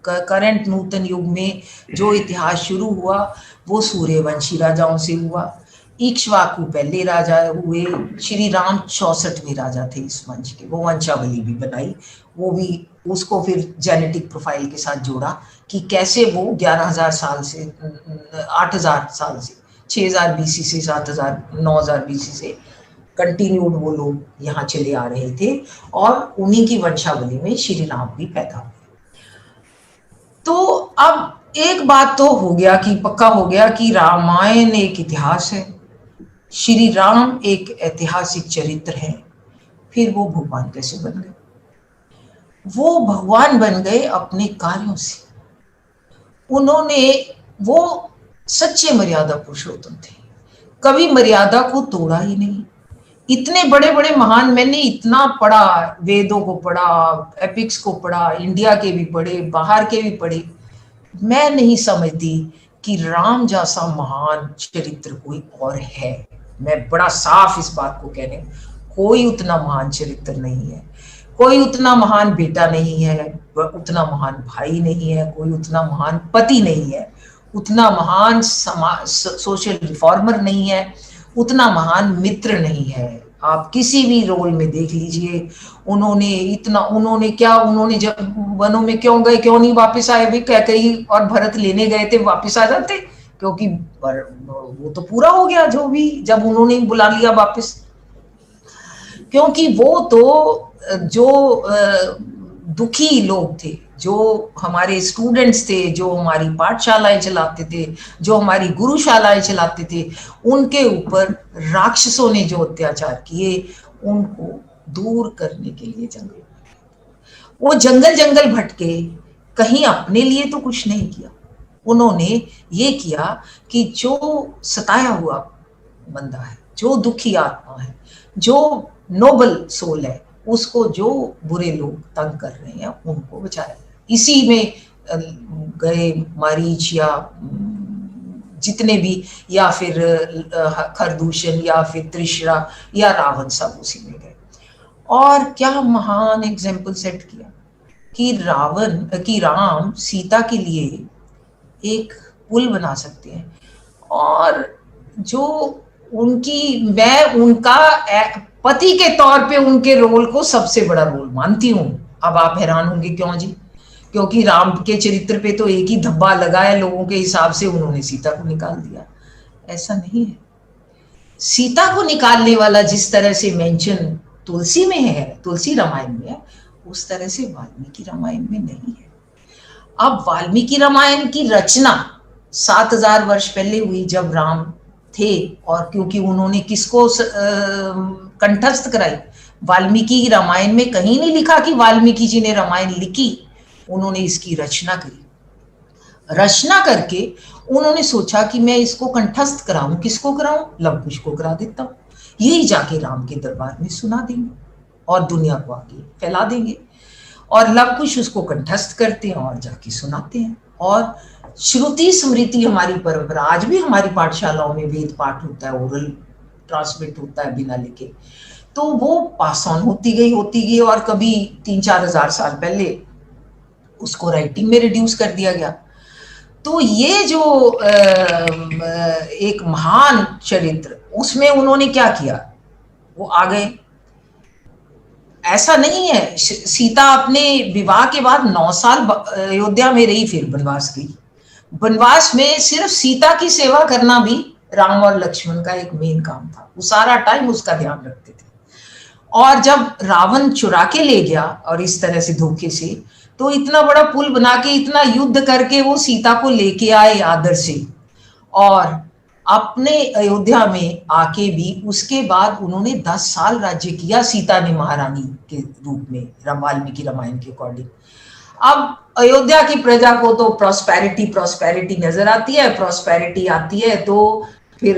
करंट नूतन युग में जो इतिहास शुरू हुआ वो सूर्यवंशी राजाओं से हुआ। इक्ष्वाकु पहले राजा हुए, श्री राम 64वें राजा थे इस वंश के, वो वंशावली भी बनाई, वो भी उसको फिर जेनेटिक प्रोफाइल के साथ जोड़ा कि कैसे वो 11,000 साल से 8,000 साल से 6,000 BC से 7,000 9,000 BC से कंटिन्यूड वो लोग यहाँ चले आ रहे थे, और उन्हीं की वंशावली में श्री राम भी पैदा हुए। तो अब एक बात तो हो गया कि पक्का हो गया कि रामायण एक इतिहास है, श्री राम एक ऐतिहासिक चरित्र है। फिर वो भगवान कैसे बन गए? वो भगवान बन गए अपने कार्यों से। वो सच्चे मर्यादा पुरुषोत्तम थे, कभी मर्यादा को तोड़ा ही नहीं। इतने बड़े बड़े महान, मैंने इतना पढ़ा, वेदों को पढ़ा, एपिक्स को पढ़ा, इंडिया के भी पढ़े, बाहर के भी पढ़े, मैं नहीं समझती कि राम जैसा महान चरित्र कोई और है। मैं बड़ा साफ इस बात को कहने, कोई उतना महान चरित्र नहीं है, कोई उतना महान बेटा नहीं है, उतना महान भाई नहीं है, कोई उतना महान पति नहीं है, उतना महान सोशल रिफॉर्मर नहीं है, उतना महान मित्र नहीं है। आप किसी भी रोल में देख लीजिए, उन्होंने जब वनों में क्यों गए, क्यों नहीं वापस आए? भी कैकेयी और भरत लेने गए थे, वापस आ जाते, क्योंकि वो तो पूरा हो गया जो भी, जब उन्होंने बुला लिया वापस। क्योंकि वो तो जो दुखी लोग थे, जो हमारे स्टूडेंट्स थे, जो हमारी पाठशालाएं चलाते थे, जो हमारी गुरुशालाएं चलाते थे, उनके ऊपर राक्षसों ने जो अत्याचार किए उनको दूर करने के लिए वो जंगल भटके, कहीं अपने लिए तो कुछ नहीं किया। उन्होंने ये किया कि जो सताया हुआ बंदा है, जो दुखी आत्मा है, जो नोबल सोल है, उसको जो बुरे लोग तंग कर रहे हैं उनको बचाया। इसी में गए मारीच या जितने भी, या फिर खरदूषण या फिर त्रिशरा या रावण, सब उसी में गए। और क्या महान एग्जाम्पल सेट किया कि राम सीता के लिए एक पुल बना सकते हैं, और जो उनका पति के तौर पे उनके रोल को सबसे बड़ा रोल मानती हूँ। अब आप हैरान होंगे क्यों जी? क्योंकि राम के चरित्र पे तो एक ही धब्बा लगा है, लोगों के हिसाब से उन्होंने सीता को निकाल दिया। ऐसा नहीं है। सीता को निकालने वाला जिस तरह से मेंशन तुलसी में है, तुलसी रामायण में है, उस तरह से वाल्मीकि रामायण में नहीं है। अब वाल्मीकि रामायण की रचना 7000 वर्ष पहले हुई जब राम थे, और क्योंकि उन्होंने किसको कंठस्थ कराई, वाल्मीकि रामायण में कहीं नहीं लिखा कि वाल्मीकि जी ने रामायण लिखी, उन्होंने इसकी रचना करी। रचना करके उन्होंने सोचा कि मैं इसको कंठस्थ कराऊं, किसको कराऊं, लव कुश को करा देता हूं, यही जाके राम के दरबार में सुना देंगे और दुनिया को आगे फैला देंगे। और लव कुश उसको कंठस्थ करते हैं और जाके सुनाते हैं। और श्रुति स्मृति हमारी परंपरा, आज भी हमारी पाठशालाओं में वेद पाठ होता है, ओरल ट्रांसमिट होता है बिना लिखे, तो वो पास ऑन होती गई और कभी 3-4 हजार साल पहले उसको राइटिंग में रिड्यूस कर दिया गया। तो ये जो एक महान चरित्र, उसमें उन्होंने क्या किया, वो आ गए। ऐसा नहीं है, सीता अपने विवाह के बाद 9 साल अयोध्या में रही, फिर बनवास गई। बनवास में सिर्फ सीता की सेवा करना भी राम और लक्ष्मण का एक मेन काम था, वो सारा टाइम उसका ध्यान रखते थे। और जब रावण चुरा के ले गया और इस तरह से धोखे से, तो इतना बड़ा पुल बना के, इतना युद्ध करके वो सीता को लेके आए आदर से, और अपने अयोध्या में आके भी उसके बाद उन्होंने 10 साल राज्य किया सीता ने महारानी के रूप में, वाल्मीकि रामायण के अकॉर्डिंग। अब अयोध्या की प्रजा को तो प्रॉस्पेरिटी नजर आती है, प्रॉस्पेरिटी आती है तो फिर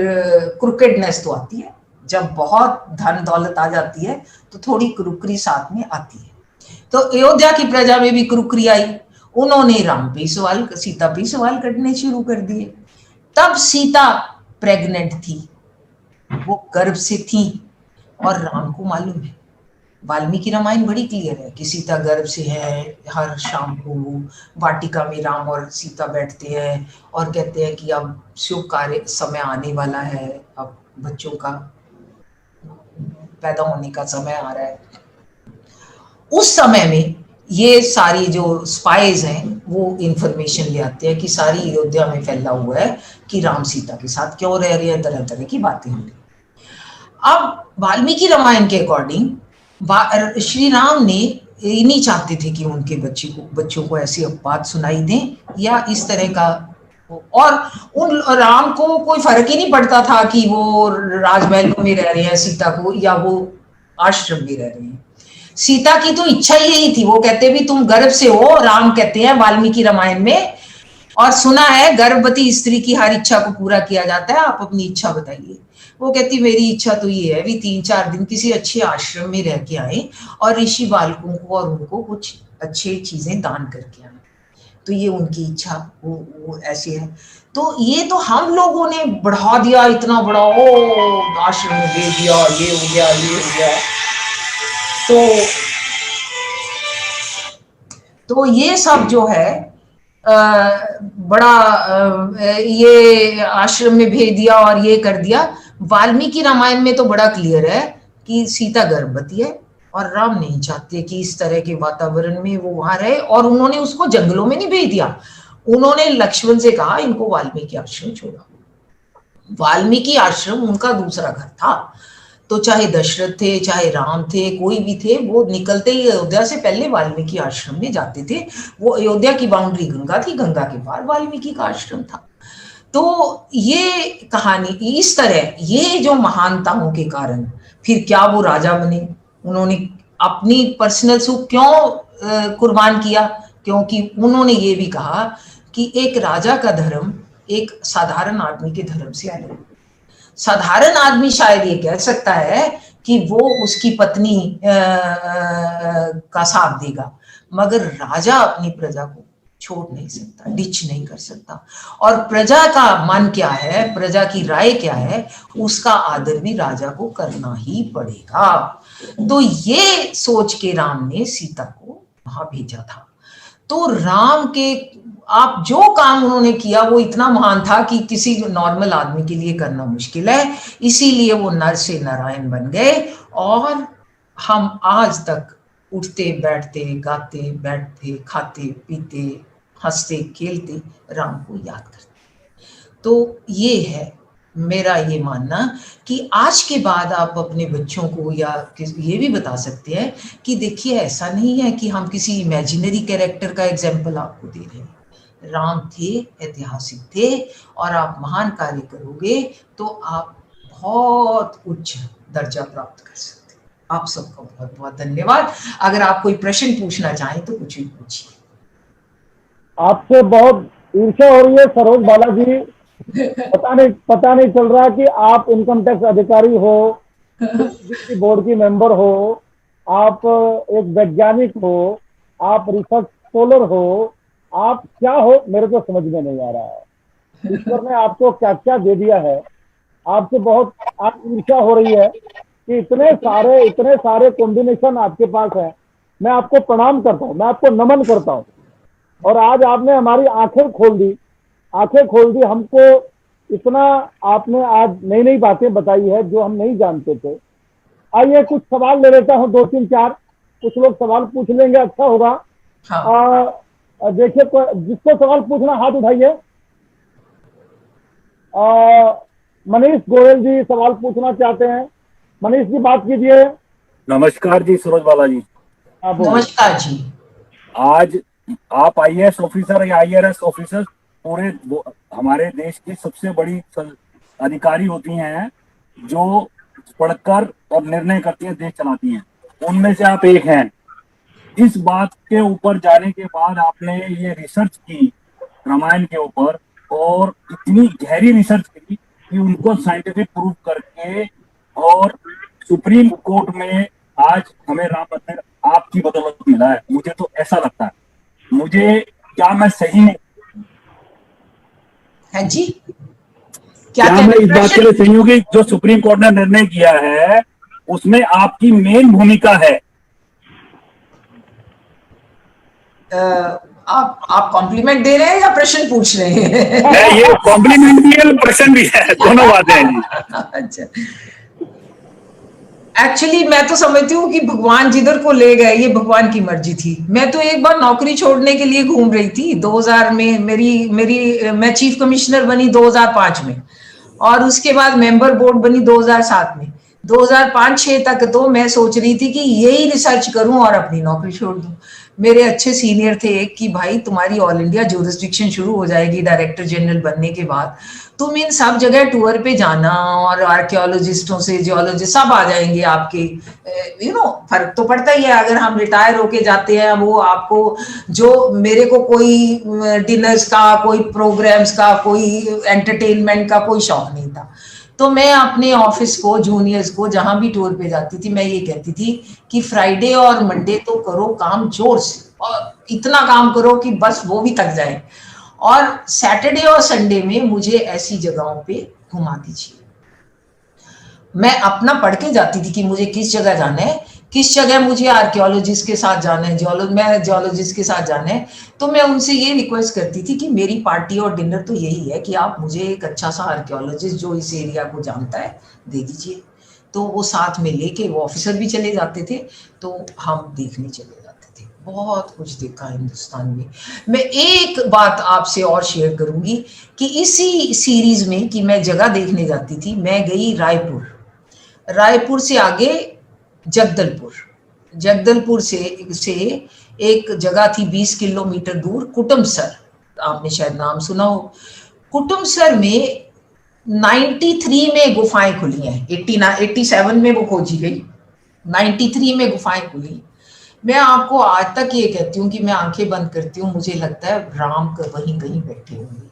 क्रुकेडनेस तो आती है। जब बहुत धन दौलत आ जाती है तो थोड़ी क्रुकरी साथ में आती है। तो अयोध्या की प्रजा में भी क्रुकरी आई, उन्होंने राम पे सवाल, सीता पे सवाल करने शुरू कर दिए। तब सीता प्रेग्नेंट थी, वो गर्भ से थी, और राम को मालूम है, वाल्मीकि रामायण बड़ी क्लियर है कि सीता गर्भ से है। हर शाम को वाटिका में राम और सीता बैठते हैं और कहते हैं कि अब शुभ कार्य समय आने वाला है, अब बच्चों का पैदा होने का समय आ रहा है। उस समय में ये सारी जो स्पाइज हैं वो इंफॉर्मेशन ले आते हैं कि सारी अयोध्या में फैला हुआ है कि राम सीता के साथ क्यों रह रहे हैं, तरह तरह की बातें हो रही। अब वाल्मीकि रामायण के अकॉर्डिंग श्री राम ने ये नहीं चाहते थे कि उनके बच्चों को ऐसी बात सुनाई दें या इस तरह का, और उन राम को कोई फर्क ही नहीं पड़ता था कि वो राजमहलों में रह रहे हैं सीता को या वो आश्रम में रह रहे हैं। सीता की तो इच्छा ही यही थी, वो कहते भी तुम गर्भ से हो, राम कहते हैं वाल्मीकि रामायण में, और सुना है गर्भवती स्त्री की हर इच्छा को पूरा किया जाता है, आप अपनी इच्छा बताइए। वो कहती मेरी इच्छा तो ये है भी 3-4 दिन किसी अच्छे आश्रम में रह के आए और ऋषि बालकों को और उनको कुछ अच्छी चीजें दान करके आए। तो ये उनकी इच्छा वो ऐसी है। तो ये तो हम लोगों ने बढ़ा दिया, इतना बड़ा ओ आश्रम में दे दिया, ये हो गया ये हो गया। तो ये सब जो है बड़ा ये आश्रम में भेज दिया और ये कर दिया। वाल्मीकि रामायण में तो बड़ा क्लियर है कि सीता गर्भवती है और राम नहीं चाहते कि इस तरह के वातावरण में वो वहां रहे, और उन्होंने उसको जंगलों में नहीं भेज दिया, उन्होंने लक्ष्मण से कहा इनको वाल्मीकि आश्रम छोड़ा। वाल्मीकि आश्रम उनका दूसरा घर था। तो चाहे दशरथ थे, चाहे राम थे, कोई भी थे, वो निकलते ही अयोध्या से पहले वाल्मीकि आश्रम में जाते थे। वो अयोध्या की बाउंड्री गंगा थी, गंगा के पार वाल्मीकि का आश्रम था। तो ये कहानी इस तरह, ये जो महानताओं के कारण फिर क्या वो राजा बने, उन्होंने अपनी पर्सनल सुख क्यों कुर्बान किया, क्योंकि उन्होंने ये भी कहा कि एक राजा का धर्म एक साधारण आदमी के धर्म से अलग। साधारण आदमी शायद ये कह सकता है कि वो उसकी पत्नी का साथ देगा, मगर राजा अपनी प्रजा को छोड़ नहीं सकता, डिच नहीं कर सकता। और प्रजा का मन क्या है, प्रजा की राय क्या है, उसका आदर भी राजा को करना ही पड़ेगा। तो ये सोच के राम ने सीता को वहां भेजा था। तो राम के आप जो काम उन्होंने किया वो इतना महान था कि किसी नॉर्मल आदमी के लिए करना मुश्किल है, इसीलिए वो नर से नारायण बन गए। और हम आज तक उठते बैठते गाते बैठते खाते पीते हंसते खेलते राम को याद करते। तो ये है मेरा ये मानना कि आज के बाद आप अपने बच्चों को या ये भी बता सकते हैं कि देखिए ऐसा नहीं है कि हम किसी इमेजिनरी कैरेक्टर का एग्जाम्पल आपको दे रहे हैं, राम थे, ऐतिहासिक थे, और आप महान कार्य करोगे तो आप बहुत उच्च दर्जा प्राप्त कर सकते हैं। आप सबका बहुत बहुत धन्यवाद। अगर आप कोई प्रश्न पूछना चाहें तो कुछ भी पूछिए। आपसे बहुत ईर्ष्या हो रही है सरोज बालाजी। पता नहीं चल रहा कि आप इनकम टैक्स अधिकारी हो, बोर्ड की मेंबर हो, आप एक वैज्ञानिक हो, आप रिसर्च स्कॉलर हो, आप क्या हो मेरे को समझ में नहीं आ रहा है। ईश्वर ने आपको क्या क्या दे दिया है। आपसे बहुत आप ईर्ष्या हो रही है कि इतने सारे कॉम्बिनेशन आपके पास है। मैं आपको प्रणाम करता हूँ, मैं आपको नमन करता हूँ। और आज आपने हमारी आंखें खोल दी हमको। इतना आपने आज नई नई बातें बताई है जो हम नहीं जानते थे। आइए कुछ सवाल ले लेता हूँ, 2 3 4 कुछ लोग सवाल पूछ लेंगे, अच्छा होगा। हाँ। देखिए जिसको सवाल पूछना हाथ उठाइए। मनीष गोयल जी सवाल पूछना चाहते हैं। मनीष जी बात कीजिए। नमस्कार जी सरोज बालाजी। नमस्कार जी। आज आप IAS ऑफिसर या IRS ऑफिसर पूरे हमारे देश की सबसे बड़ी अधिकारी होती हैं जो पढ़कर और निर्णय करती हैं, देश चलाती हैं। उनमें से आप एक हैं। इस बात के ऊपर जाने के बाद आपने ये रिसर्च की रामायण के ऊपर, और इतनी गहरी रिसर्च की कि उनको साइंटिफिक प्रूफ करके, और सुप्रीम कोर्ट में आज हमें राम मंदिर आपकी बदौलत मिला है। मुझे तो ऐसा लगता है। मुझे क्या मैं सही है जी? क्या मैं इस बात के लिए सही हूँ कि जो सुप्रीम कोर्ट ने निर्णय किया है उसमें आपकी मेन भूमिका है? आप कॉम्प्लीमेंट दे रहे हैं या प्रश्न पूछ रहे हैं? ये कॉम्प्लीमेंट भी है, प्रश्न भी है, दोनों बातें हैं जी। अच्छा, एक्चुअली मैं तो समझती हूँ कि भगवान जिधर को ले गए ये भगवान की मर्जी थी। मैं तो एक बार नौकरी छोड़ने के लिए घूम रही थी 2000 में। मैं चीफ कमिश्नर बनी 2005 में, और उसके बाद मेंबर बोर्ड बनी 2007 में। 2005-6 तक तो मैं सोच रही थी कि यही रिसर्च करूं और अपनी नौकरी छोड़ दूं। मेरे अच्छे सीनियर थे कि भाई तुम्हारी ऑल इंडिया ज्यूरिसडिक्शन शुरू हो जाएगी डायरेक्टर जनरल बनने के बाद, तुम इन सब जगह टूर पे जाना, और आर्कियोलॉजिस्टों से जियोलॉजिस्ट सब आ जाएंगे आपके। फर्क तो पड़ता ही है। अगर हम रिटायर होके जाते हैं, वो आपको जो मेरे को कोई डिनर्स का, कोई प्रोग्राम्स का, कोई एंटरटेनमेंट का कोई शौक नहीं था। तो मैं अपने ऑफिस को, जूनियर्स को जहां भी टूर पे जाती थी, मैं ये कहती थी कि फ्राइडे और मंडे तो करो काम जोर से, और इतना काम करो कि बस वो भी थक जाए, और सैटरडे और संडे में मुझे ऐसी जगहों पे घुमा दीजिए। मैं अपना पढ़ के जाती थी कि मुझे किस जगह जाना है, किस जगह मुझे आर्कियोलॉजिस्ट के साथ जाना है, जियोलॉजिस्ट के साथ जाना है। तो मैं उनसे ये रिक्वेस्ट करती थी कि मेरी पार्टी और डिनर तो यही है कि आप मुझे एक अच्छा सा आर्कियोलॉजिस्ट जो इस एरिया को जानता है दे दीजिए। तो वो साथ में लेके, वो ऑफिसर भी चले जाते थे, तो हम देखने चले जाते थे। बहुत कुछ देखा हिंदुस्तान में। मैं एक बात आपसे और शेयर करूंगी कि इसी सीरीज में कि मैं जगह देखने जाती थी, मैं गई रायपुर से आगे जगदलपुर से एक जगह थी 20 किलोमीटर दूर, कुटुमसर। आपने शायद नाम सुना हो। कुटुमसर में 93 में गुफाएं खुली हैं। 87 में वो खोजी गई, 93 में गुफाएं खुली। मैं आपको आज तक ये कहती हूँ कि मैं आंखें बंद करती हूँ, मुझे लगता है राम वहीं कहीं बैठे होंगे,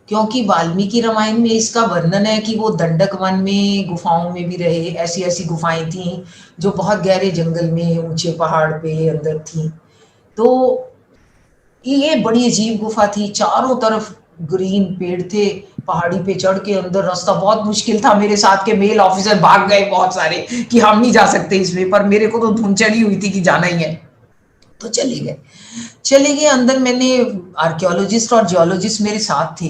क्योंकि वाल्मीकि रामायण में इसका वर्णन है कि वो दंडक वन में गुफाओं में भी रहे। ऐसी ऐसी गुफाएं थी जो बहुत गहरे जंगल में, ऊंचे पहाड़ पे अंदर थी। तो ये बड़ी अजीब गुफा थी, चारों तरफ ग्रीन पेड़ थे, पहाड़ी पे चढ़ के अंदर रास्ता बहुत मुश्किल था। मेरे साथ के मेल ऑफिसर भाग गए बहुत सारे कि हम नहीं जा सकते इसमें, पर मेरे को तो धुन चढ़ी हुई थी कि जाना ही है, तो चले गए अंदर। मैंने आर्कियोलॉजिस्ट और जियोलॉजिस्ट मेरे साथ थे।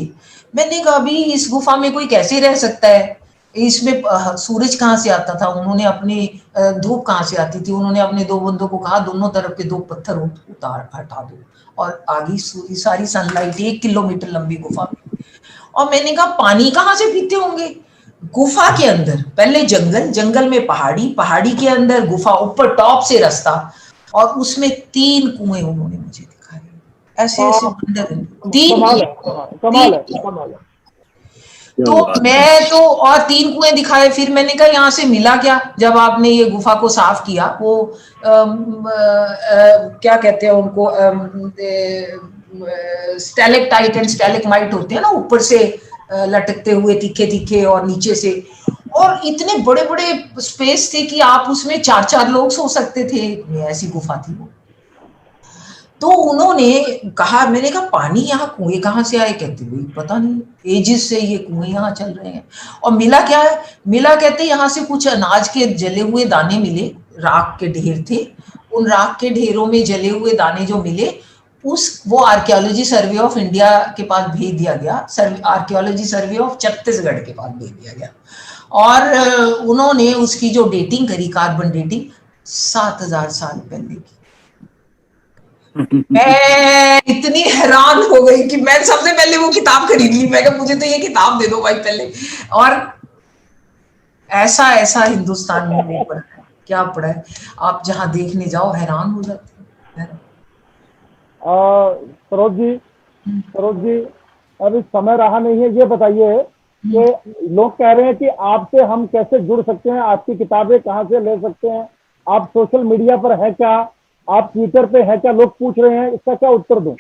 मैंने कहा अभी इस गुफा में कोई कैसे रह सकता है, इसमें सूरज कहाँ से आता था, उन्होंने अपने धूप कहाँ से आती थी। उन्होंने अपने 2 बंदों को कहा दोनों तरफ के 2 पत्थर हटा दो, और आगे सारी सनलाइट 1 किलोमीटर लंबी गुफा में। और मैंने कहा पानी कहाँ से पीते होंगे? गुफा के अंदर पहले जंगल में पहाड़ी के अंदर गुफा, ऊपर टॉप से रास्ता, और उसमें 3 कुएं उन्होंने मुझे दिखाए। ऐसे ऐसे बंदर तीन कमाल है, कमाल है, तीन कमाल है। तो मैं तो और 3 कुएं दिखाए। फिर मैंने कहा यहाँ से मिला क्या, जब आपने ये गुफा को साफ किया। वो क्या कहते हैं उनको, स्टैलेक्टाइट एंड स्टैलेग्माइट होते हैं ना, ऊपर से लटकते हुए तीखे तीखे और नीचे से, और इतने बड़े बड़े स्पेस थे कि आप उसमें 4-4 लोग सो सकते थे, ऐसी गुफा थी वो। तो उन्होंने कहा, मैंने कहा पानी यहाँ कुएं कहाँ से आए? कहते हुए पता नहीं, एजिस से ये कुएं यहाँ चल रहे हैं। और मिला क्या है? मिला कहते यहाँ से कुछ अनाज के जले हुए दाने मिले, राख के ढेर थे, उन राख के ढेरों में जले हुए दाने जो मिले, वो आर्कियोलॉजी सर्वे ऑफ इंडिया के पास भेज दिया गया, आर्कियोलॉजी सर्वे ऑफ छत्तीसगढ़ के पास भेज दिया गया। और उन्होंने उसकी जो डेटिंग करी, कार्बन डेटिंग 7000 साल पहले की। मैं इतनी हैरान हो गई कि मैं सबसे पहले वो किताब खरीद ली। मैं कहा मुझे तो ये किताब दे दो भाई पहले। और ऐसा ऐसा हिंदुस्तान में नहीं पड़ा है, क्या पड़ा है, आप जहां देखने जाओ हैरान हो जाते हैं। सरोज जी, अभी समय रहा नहीं है, ये बताइए कि लोग कह रहे हैं कि आपसे हम कैसे जुड़ सकते हैं, आपकी किताबें कहाँ से ले सकते हैं, आप सोशल मीडिया पर है क्या, आप ट्विटर पे है क्या, लोग पूछ रहे हैं, इसका क्या उत्तर दूं?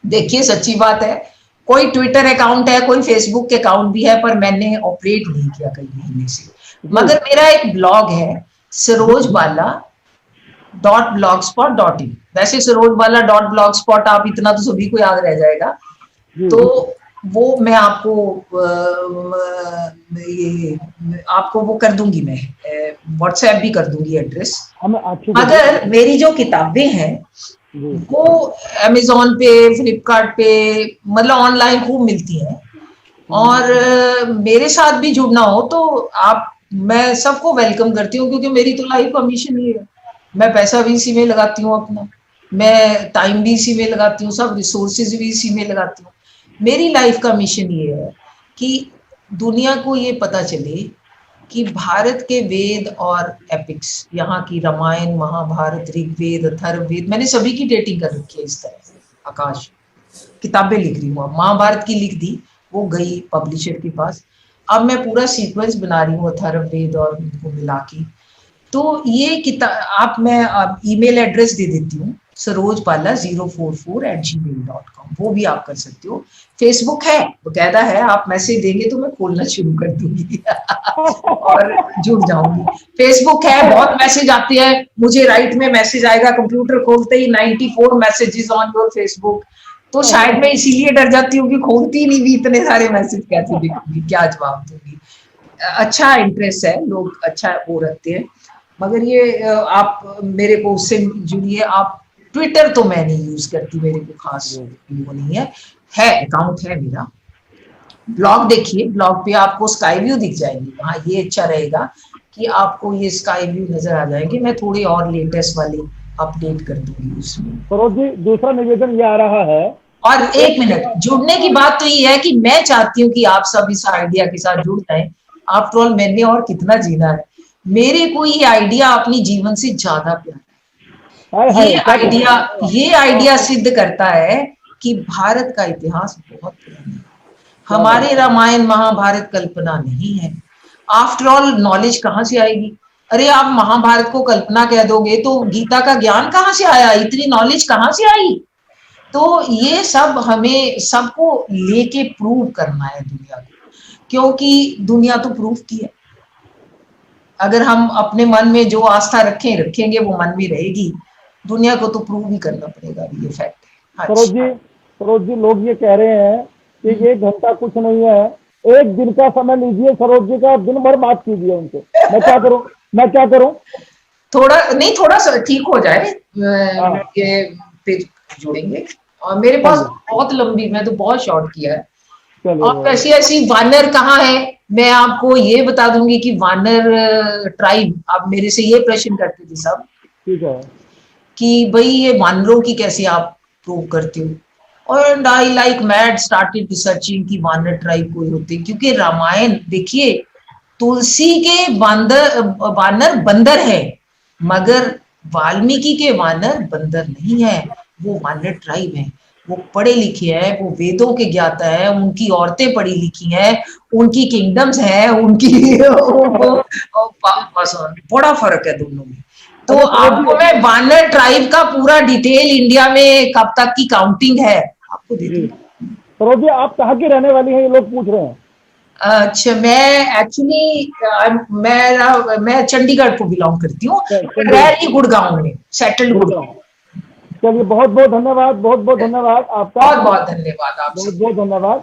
देखिए सच्ची बात है, कोई ट्विटर अकाउंट है, कोई फेसबुक के अकाउंट भी है, पर मैंने ऑपरेट नहीं किया कई महीने से। मगर मेरा एक ब्लॉग है sarojbala.blogspot.in। वैसे sarojbala.blogspot आप इतना तो सभी को याद रह जाएगा। तो वो मैं आपको आपको वो कर दूंगी, मैं व्हाट्सएप भी कर दूंगी एड्रेस। मगर मेरी जो किताबें हैं वो अमेज़न पे, फ्लिपकार्ट पे, मतलब ऑनलाइन खूब मिलती हैं। और मेरे साथ भी जुड़ना हो तो आप, मैं सबको वेलकम करती हूँ, क्योंकि मेरी तो लाइफ का मिशन ये है। मैं पैसा भी इसी में लगाती हूँ अपना, मैं टाइम भी इसी में लगाती हूँ, सब रिसोर्सेज भी इसी में लगाती हूँ। मेरी लाइफ का मिशन ये है कि दुनिया को ये पता चले कि भारत के वेद और एपिक्स, यहाँ की रामायण, महाभारत, ऋग्वेद, अथर्ववेद, मैंने सभी की डेटिंग कर रखी है इस तरह से। आकाश किताबें लिख रही हूँ, महाभारत की लिख दी, वो गई पब्लिशर के पास। अब मैं पूरा सीक्वेंस बना रही हूँ अथर्ववेद और उनको मिला के। तो ये किताब मैं ईमेल एड्रेस दे देती हूँ, sarojbala044@gmail.com, वो भी आप कर सकते हो। फेसबुक है, बकायदा है, आप मैसेज देंगे तो मैं खोलना शुरू कर दूंगी और जुड़ जाऊंगी। फेसबुक है, बहुत मैसेज आते हैं मुझे, राइट में मैसेज आएगा कंप्यूटर खोलते ही 94 मैसेजेस ऑन योर फेसबुक। तो शायद मैं इसीलिए डर जाती हूँ कि खोलती नहीं भी, इतने सारे मैसेज कैसे देखूंगी, क्या जवाब दूंगी। अच्छा इंटरेस्ट है, लोग अच्छा वो रखते हैं। मगर ये आप मेरे को उससे जुड़िए। आप ट्विटर तो मैं नहीं यूज करती, मेरे को खास वो नहीं है अकाउंट है मेरा। ब्लॉग देखिए, ब्लॉग पे आपको स्काई व्यू दिख जाएंगे, वहाँ ये अच्छा रहेगा कि आपको ये स्काई व्यू नजर आ जाएंगे। मैं थोड़ी और लेटेस्ट वाली अपडेट कर दूंगी उसमें। सरोज जी, दूसरा निवेदन ये आ रहा है, और एक मिनट, जुड़ने की बात तो ये है कि मैं चाहती हूँ कि आप सब इस आइडिया के साथ जुड़ जाएं। आफ्टर ऑल मैंने और कितना जीना है, मेरे को ये आइडिया अपनी जीवन से ज्यादा प्यारा है। ये आइडिया सिद्ध करता है कि भारत का इतिहास बहुत पुराना है, हमारे रामायण महाभारत कल्पना नहीं है। आफ्टर ऑल नॉलेज कहाँ से आएगी? अरे आप महाभारत को कल्पना कह दोगे तो गीता का ज्ञान कहाँ से आया, इतनी नॉलेज कहाँ से आई? तो ये सब हमें सबको लेके प्रूव करना है दुनिया को, क्योंकि दुनिया तो प्रूफ की है। अगर हम अपने मन में जो आस्था रखेंगे वो मन में रहेगी, दुनिया को तो प्रूव भी करना पड़ेगा, ये फैक्ट है। सरोज जी, लोग ये कह रहे हैं कि 1 घंटा कुछ नहीं है, 1 दिन का समय लीजिए सरोज जी का, दिन भर बात कीजिए उनसे। मैं क्या करूं? थोड़ा सा ठीक हो जाए, ये फिर जुड़ेंगे। और मेरे पास बहुत लंबी, मैं तो बहुत शॉर्ट किया है। और ऐसी वानर कहाँ है, मैं आपको ये बता दूंगी कि वानर ट्राइब, आप मेरे से ये प्रश्न करते थे सब, ठीक है, कि भाई ये वानरों की कैसे आप प्रूव करते हो? और I like mad started researching कि वानर ट्राइब कोई होते, क्योंकि रामायण देखिए, तुलसी के वानर बंदर है, मगर वाल्मीकि के वानर बंदर नहीं है। वो वानर ट्राइब है, वो पढ़े लिखे हैं, वो वेदों के ज्ञाता है, उनकी औरतें पढ़ी लिखी हैं, उनकी किंगडम्स हैं, उनकी बस बड़ा फर्क है दोनों में। तो आपको मैं वानर ट्राइब का पूरा डिटेल इंडिया में कब तक की काउंटिंग है आपको दे दूंगा। सरोज जी, आप कहाँ की रहने वाली हैं, ये लोग पूछ रहे हैं। अच्छा, मैं एक्चुअली मैं चंडीगढ़ को बिलोंग करती हूँ, रह रही गुड़गांव में, सेटल्ड गुड़गांव। चलिए, बहुत बहुत धन्यवाद, बहुत बहुत धन्यवाद आपका, बहुत बहुत धन्यवाद आपसे, बहुत बहुत धन्यवाद।